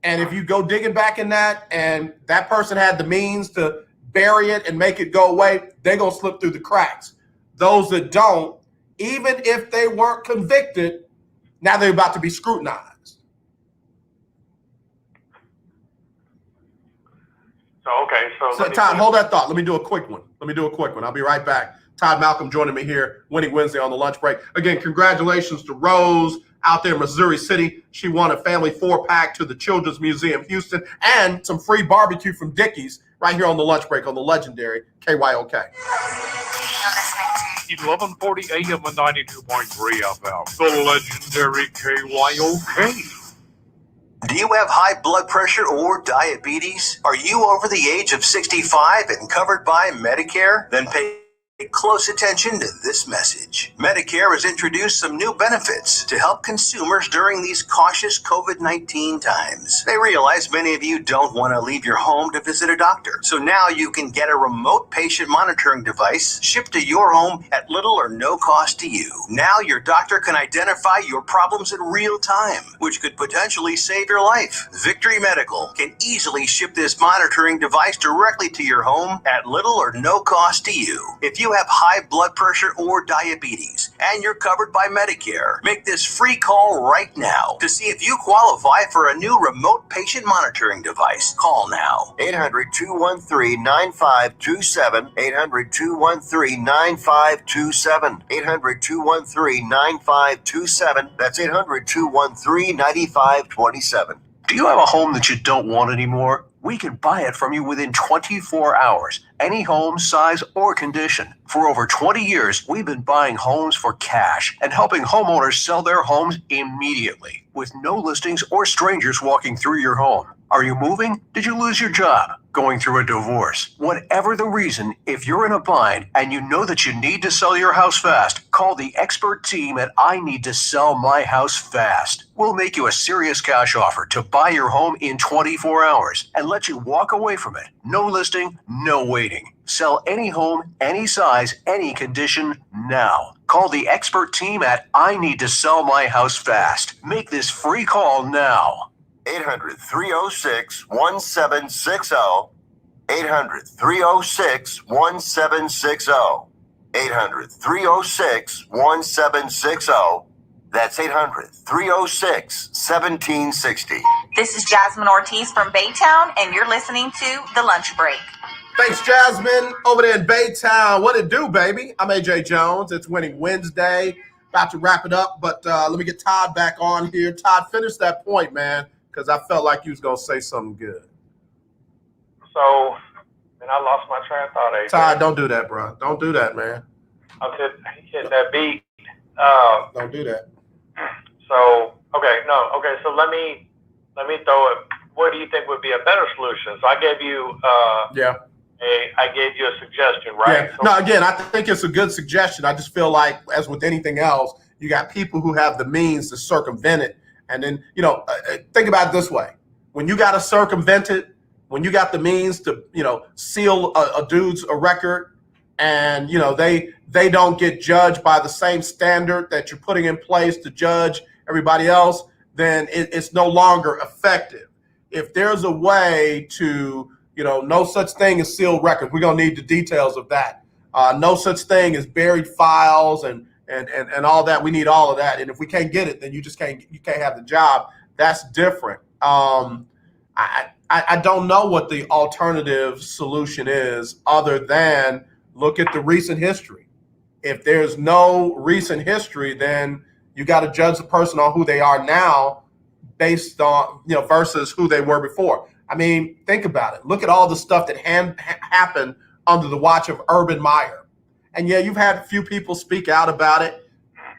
And if you go digging back in that and that person had the means to bury it and make it go away, they're going to slip through the cracks. Those that don't, even if they weren't convicted, now they're about to be scrutinized. So Todd, hold that thought. Let me do a quick one. I'll be right back. Todd Malcolm joining me here, Winning Wednesday on the lunch break. Again, congratulations to Rose out there in Missouri City. She won a family 4-pack to the Children's Museum Houston and some free barbecue from Dickey's right here on the lunch break on the legendary KYOK. 1140 AM and 92.3 FM. The legendary KYOK. Do you have high blood pressure or diabetes? Are you over the age of 65 and covered by Medicare? Then pay close attention to this message. Medicare has introduced some new benefits to help consumers during these cautious COVID-19 times. They realize many of you don't want to leave your home to visit a doctor. So now you can get a remote patient monitoring device shipped to your home at little or no cost to you. Now your doctor can identify your problems in real time, which could potentially save your life. Victory Medical can easily ship this monitoring device directly to your home at little or no cost to you. If you have high blood pressure or diabetes and you're covered by Medicare, make this free call right now to see if you qualify for a new remote patient monitoring device. Call now. 800-213-9527. 800-213-9527. 800-213-9527. That's 800-213-9527. Do you have a home that you don't want anymore? We can buy it from you within 24 hours. Any home, size, or condition. For over 20 years, we've been buying homes for cash and helping homeowners sell their homes immediately with no listings or strangers walking through your home. Are you moving? Did you lose your job? Going through a divorce? Whatever the reason, if you're in a bind and you know that you need to sell your house fast, call the expert team at I Need to Sell My House Fast. We'll make you a serious cash offer to buy your home in 24 hours and let you walk away from it. No listing, no waiting. Sell any home, any size, any condition now. Call the expert team at I Need to Sell My House Fast. Make this free call now. 800-306-1760. 800-306-1760. 800-306-1760. That's 800-306-1760. This is Jasmine Ortiz from Baytown, and you're listening to The Lunch Break. Thanks, Jasmine, over there in Baytown. What it do, baby? I'm AJ Jones. It's Winning Wednesday. About to wrap it up, but let me get Todd back on here. Todd, finish that point, man, because I felt like you was going to say something good. So, and I lost my train of thought, AJ. Todd, don't do that, bro. Don't do that, man. I was hitting that beat. Don't do that. So, so let me throw it. What do you think would be a better solution? So I gave you I gave you a suggestion, right? Yeah. No, again, I think it's a good suggestion. I just feel like, as with anything else, you got people who have the means to circumvent it. And then, think about it this way. When you got to circumvent it, when you got the means to, seal a dude's a record, and, they don't get judged by the same standard that you're putting in place to judge everybody else, then it's no longer effective. If there's a way to, no such thing as sealed records. We're gonna need the details of that. No such thing as buried files and all that. We need all of that. And if we can't get it, then you can't have the job. That's different. I don't know what the alternative solution is other than look at the recent history. If there's no recent history, then you got to judge the person on who they are now based on, versus who they were before. I mean, think about it. Look at all the stuff that happened under the watch of Urban Meyer. And yeah, you've had a few people speak out about it,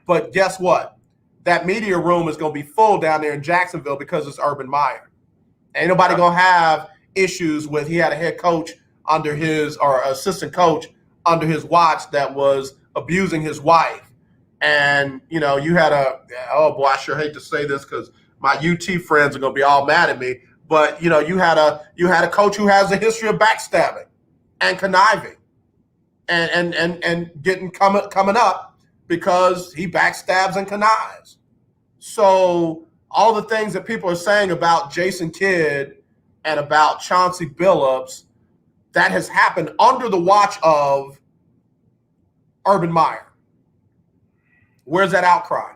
but guess what? That media room is going to be full down there in Jacksonville because it's Urban Meyer. Ain't nobody going to have issues with he had a head coach under his, or assistant coach under his watch that was abusing his wife. And, you had oh boy, I sure hate to say this because my UT friends are going to be all mad at me. But, you had a coach who has a history of backstabbing and conniving and getting coming up because he backstabs and connives. So all the things that people are saying about Jason Kidd and about Chauncey Billups, that has happened under the watch of Urban Meyer. Where's that outcry?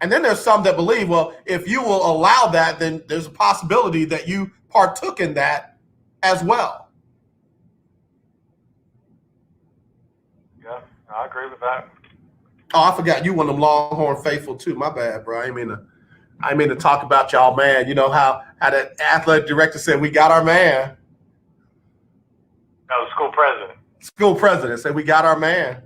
And then there's some that believe, well, if you will allow that, then there's a possibility that you partook in that as well. Yeah, I agree with that. Oh, I forgot you one of them Longhorn faithful too. My bad, bro. I mean to talk about y'all, man. You know how that athletic director said we got our man. No, school president. School president said we got our man.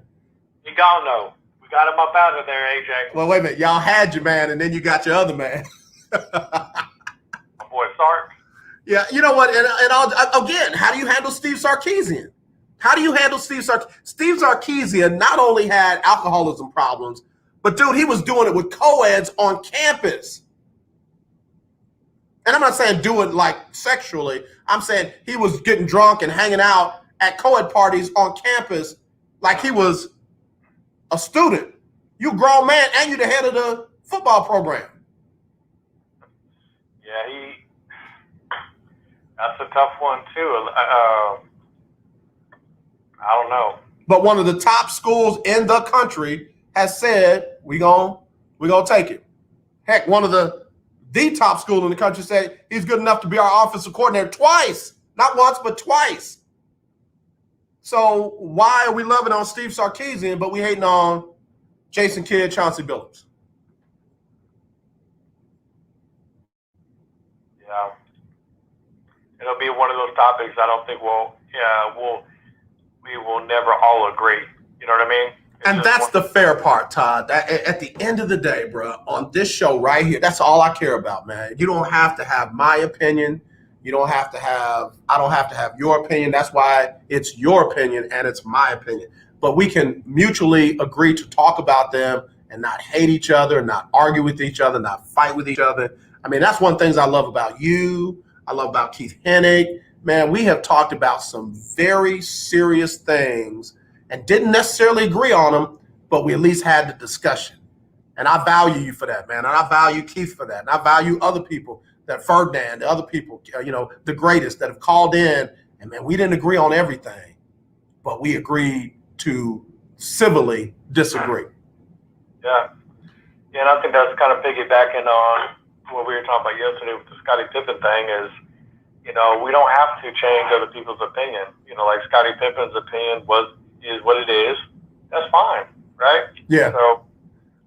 You gone though. Got him up out of there, AJ. Well, wait a minute. Y'all had your man, and then you got your other man. My boy Sark. Yeah, you know what? And again, how do you handle Steve Sarkisian? How do you handle Steve Sarkisian? Steve Sarkisian not only had alcoholism problems, but, dude, he was doing it with co-eds on campus. And I'm not saying do it like sexually. I'm saying he was getting drunk and hanging out at co-ed parties on campus like he was a student. You grown man and you the head of the football program. Yeah, that's a tough one too. I don't know. But one of the top schools in the country has said we gonna take it. Heck, one of the top school in the country said he's good enough to be our offensive coordinator twice. Not once, but twice. So why are we loving on Steve Sarkisian, but we hating on Jason Kidd, Chauncey Billups? Yeah, it'll be one of those topics. I don't think we will never all agree. You know what I mean? And that's the fair part, Todd. At the end of the day, bro, on this show right here, that's all I care about, man. You don't have to have my opinion. I don't have to have your opinion. That's why it's your opinion and it's my opinion. But we can mutually agree to talk about them and not hate each other, not argue with each other, not fight with each other. I mean, that's one of the things I love about you. I love about Keith Hennig. Man, we have talked about some very serious things and didn't necessarily agree on them, but we at least had the discussion. And I value you for that, man. And I value Keith for that. And I value other people, that Ferdinand, the other people, the greatest that have called in. And, man, we didn't agree on everything, but we agreed to civilly disagree. Yeah. Yeah, and I think that's kind of piggybacking on what we were talking about yesterday with the Scottie Pippen thing is, we don't have to change other people's opinion. Like Scottie Pippen's opinion is what it is. That's fine, right? Yeah. So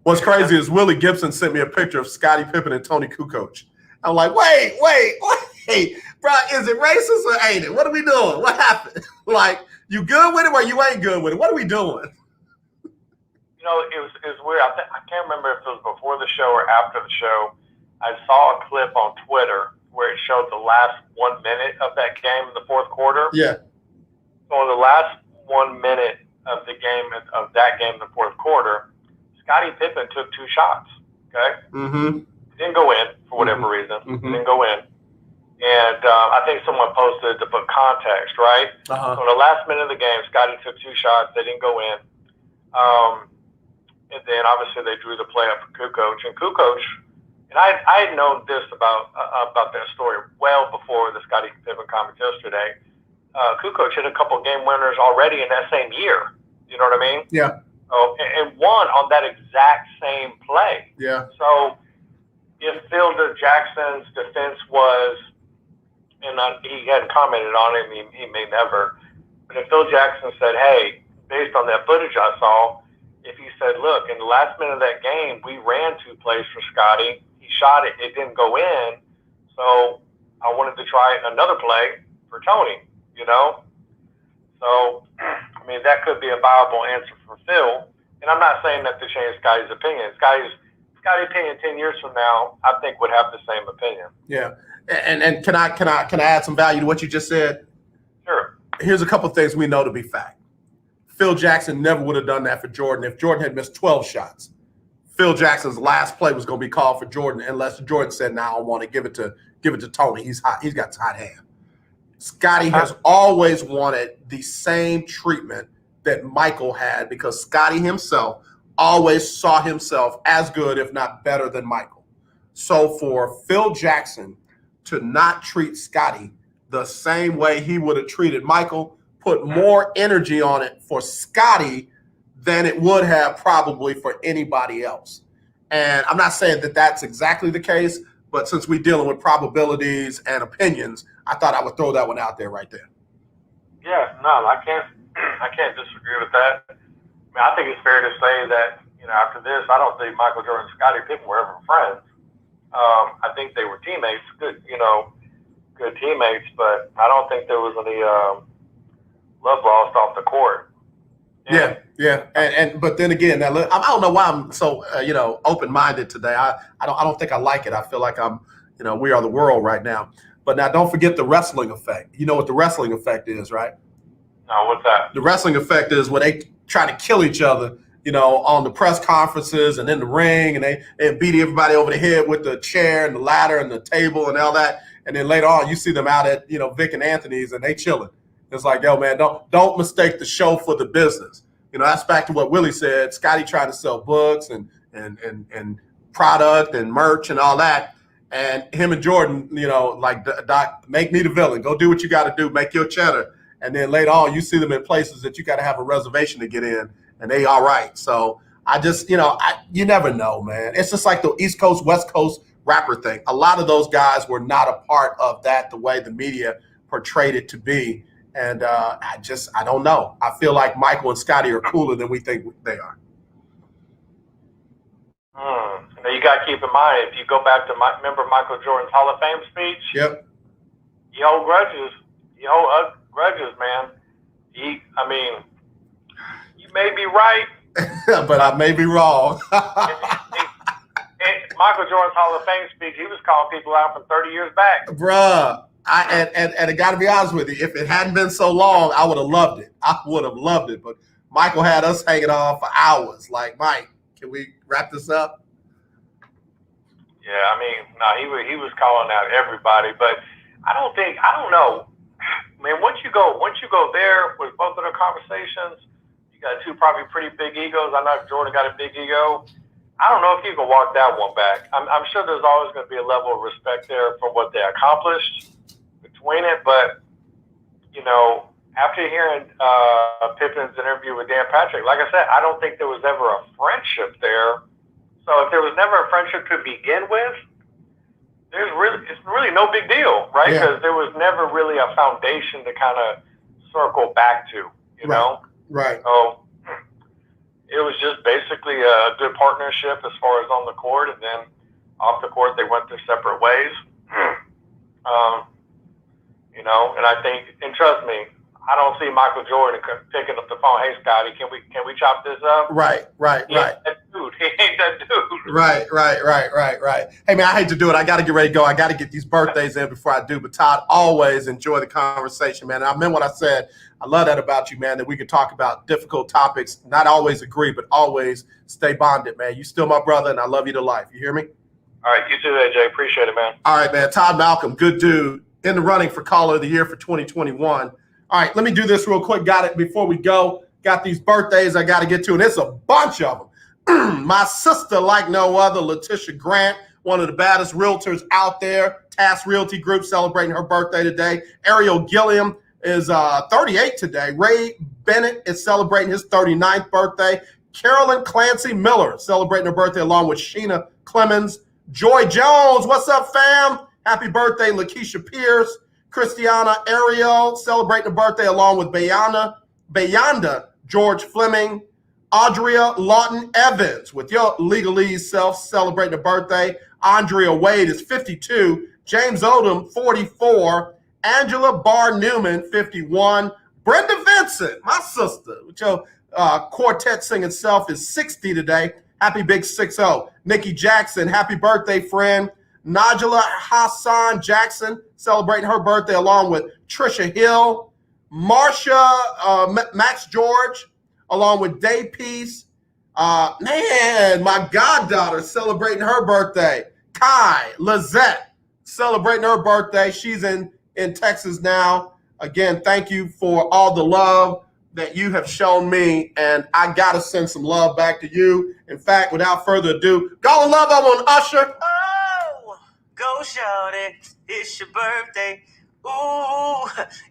what's crazy is Willie Gibson sent me a picture of Scottie Pippen and Tony Kukoc. I'm like, wait, bro, is it racist or ain't it? What are we doing? What happened? Like, you good with it or you ain't good with it? What are we doing? It was weird. I can't remember if it was before the show or after the show. I saw a clip on Twitter where it showed the last 1 minute of that game in the fourth quarter. Yeah. So in the last 1 minute of that game in the fourth quarter, Scottie Pippen took 2 shots. Okay. Mm-hmm. It didn't go in for whatever reason. Mm-hmm. It didn't go in. And I think someone posted to put context, right? Uh-huh. So in the last minute of the game, Scottie took 2 shots. They didn't go in. And then obviously they drew the play up for Kukoc. And Kukoc, and I had known this about that story well before the Scottie Pippen comments yesterday. Kukoc hit a couple game winners already in that same year. You know what I mean? Yeah. Oh, and won on that exact same play. Yeah. So if Phil Jackson's defense was, and he hadn't commented on it, he may never, but if Phil Jackson said, hey, based on that footage I saw, if he said, look, in the last minute of that game, we ran 2 plays for Scottie. He shot it. It didn't go in. So I wanted to try another play for Tony, So, I mean, that could be a viable answer for Phil. And I'm not saying that to change Scottie's opinion. Scottie's opinion 10 years from now, I think would have the same opinion. Yeah. And can I add some value to what you just said? Sure. Here's a couple of things we know to be fact. Phil Jackson never would have done that for Jordan if Jordan had missed 12 shots. Phil Jackson's last play was going to be called for Jordan unless Jordan said, "No, I want to give it to Tony. He's hot. He's got hot hand." Scottie has always wanted the same treatment that Michael had because Scottie himself always saw himself as good, if not better than Michael. So for Phil Jackson to not treat Scottie the same way he would have treated Michael, put more energy on it for Scottie than it would have probably for anybody else. And I'm not saying that that's exactly the case, but since we're dealing with probabilities and opinions, I thought I would throw that one out there right there. Yeah, no, I can't disagree with that. I mean, I think it's fair to say that, after this, I don't think Michael Jordan and Scottie Pippen were ever friends. I think they were teammates, good teammates, but I don't think there was any love lost off the court. Yeah. And but then again, now I don't know why I'm so open-minded today. I don't think I like it. I feel like I'm we are the world right now. But now don't forget the wrestling effect. You know what the wrestling effect is, right? No, what's that? The wrestling effect is when they try to kill each other, on the press conferences and in the ring, and they beat everybody over the head with the chair and the ladder and the table and all that. And then later on, you see them out at Vic and Anthony's and they chilling. It's like, yo, man, don't mistake the show for the business. That's back to what Willie said. Scottie tried to sell books and product and merch and all that. And him and Jordan, like, Doc, make me the villain. Go do what you got to do. Make your cheddar. And then later on, you see them in places that you got to have a reservation to get in, and they all right. So I just, you never know, man. It's just like the East Coast, West Coast rapper thing. A lot of those guys were not a part of that the way the media portrayed it to be. And I don't know. I feel like Michael and Scottie are cooler than we think they are. Now you got to keep in mind, if you go back to remember Michael Jordan's Hall of Fame speech? Yep. You hold grudges. You hold grudges, man. You may be right. But I may be wrong. Michael Jordan's Hall of Fame speech, he was calling people out from 30 years back. Bruh. And I got to be honest with you, if it hadn't been so long, I would have loved it. But Michael had us hanging on for hours. Like, Mike, can we wrap this up? Yeah, he was calling out everybody, but I don't know. Man, once you go there with both of their conversations, you got 2 probably pretty big egos. I know Jordan got a big ego. I don't know if you can walk that one back. I'm sure there's always going to be a level of respect there for what they accomplished between it, but after hearing Pippen's interview with Dan Patrick, like I said, I don't think there was ever a friendship there. So if there was never a friendship to begin with, it's really no big deal, right? Because there was never really a foundation to kind of circle back to, you know? Right. So it was just basically a good partnership as far as on the court, and then off the court they went their separate ways. You know, and I think, and trust me, I don't see Michael Jordan picking up the phone. Hey, Scotty, can we chop this up? Right. He ain't that dude. He ain't that dude. Right. Hey, man, I hate to do it. I got to get ready to go. I got to get these birthdays in before I do. But Todd, always enjoy the conversation, man. And I meant what I said. I love that about you, man, that we can talk about difficult topics, not always agree, but always stay bonded, man. You still my brother, and I love you to life. You hear me? All right, you too, AJ. Appreciate it, man. All right, man. Todd Malcolm, good dude, in the running for Caller of the Year for 2021. All right, let me do this real quick. Got it before we go. Got these birthdays I got to get to, and it's a bunch of them. My sister, like no other, Letitia Grant, one of the baddest realtors out there. Task Realty Group celebrating her birthday today. Ariel Gilliam is 38 today. Ray Bennett is celebrating his 39th birthday. Carolyn Clancy Miller celebrating her birthday along with Sheena Clemens. Joy Jones, what's up, fam? Happy birthday, Lakeisha Pierce. Christiana Ariel celebrating her birthday along with Bayonda George Fleming. Audria Lawton Evans with your legalese self celebrating her birthday. Andrea Wade is 52. James Odom, 44. Angela Barr Newman, 51. Brenda Vincent, my sister, with your quartet singing self, is 60 today. Happy big 6-0. Nikki Jackson, happy birthday, friend. Najla Hassan Jackson celebrating her birthday along with Trisha Hill. Marsha Max George along with Day Peace. Man, my goddaughter celebrating her birthday. Kai Lizette celebrating her birthday. She's in Texas now. Again, thank you for all the love that you have shown me, and I got to send some love back to you. In fact, without further ado, go love on Usher. Oh, go shout it. It's your birthday. Ooh,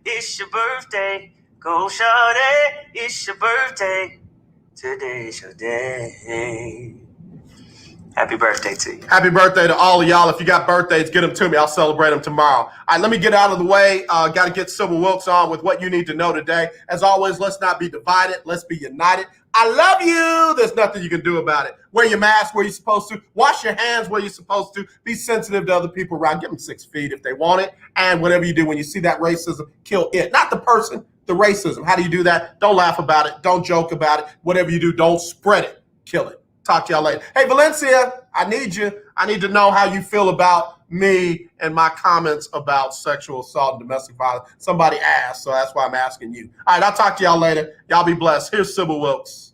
it's your birthday. Go shout it. It's your birthday. Today's your day. Happy birthday to you. Happy birthday to all of y'all. If you got birthdays, get them to me. I'll celebrate them tomorrow. All right, let me get out of the way. Got to get Sybil Wilkes on with what you need to know today. As always, let's not be divided. Let's be united. I love you. There's nothing you can do about it. Wear your mask where you're supposed to. Wash your hands where you're supposed to. Be sensitive to other people around. Give them 6 feet if they want it. And whatever you do, when you see that racism, kill it. Not the person, the racism. How do you do that? Don't laugh about it. Don't joke about it. Whatever you do, don't spread it. Kill it. Talk to y'all later. Hey, Valencia, I need you. I need to know how you feel about me and my comments about sexual assault and domestic violence. Somebody asked, so that's why I'm asking you. All right, I'll talk to y'all later. Y'all be blessed. Here's Sybil Wilkes.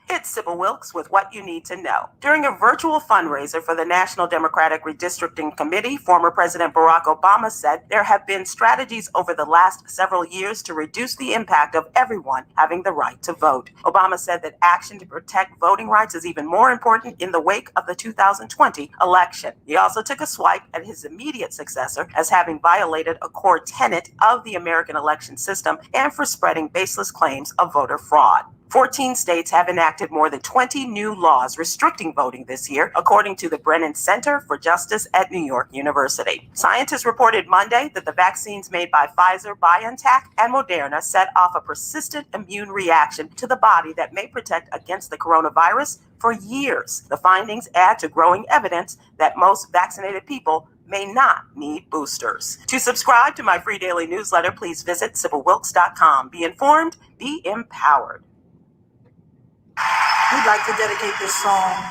It's Sybil Wilkes with what you need to know. During a virtual fundraiser for the National Democratic Redistricting Committee, former President Barack Obama said there have been strategies over the last several years to reduce the impact of everyone having the right to vote. Obama said that action to protect voting rights is even more important in the wake of the 2020 election. He also took a swipe at his immediate successor as having violated a core tenet of the American election system and for spreading baseless claims of voter fraud. 14 states have enacted more than 20 new laws restricting voting this year, according to the Brennan Center for Justice at New York University. Scientists reported Monday that the vaccines made by Pfizer, BioNTech, and Moderna set off a persistent immune reaction to the body that may protect against the coronavirus for years. The findings add to growing evidence that most vaccinated people may not need boosters. To subscribe to my free daily newsletter, please visit SybilWilkes.com. Be informed, be empowered. We'd like to dedicate this song.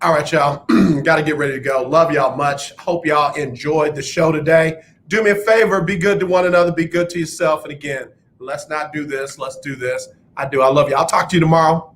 All right, y'all. Got to get ready to go. Love y'all much. Hope y'all enjoyed the show today. Do me a favor. Be good to one another. Be good to yourself. And again, let's not do this. Let's do this. I do. I love you. I'll talk to you tomorrow.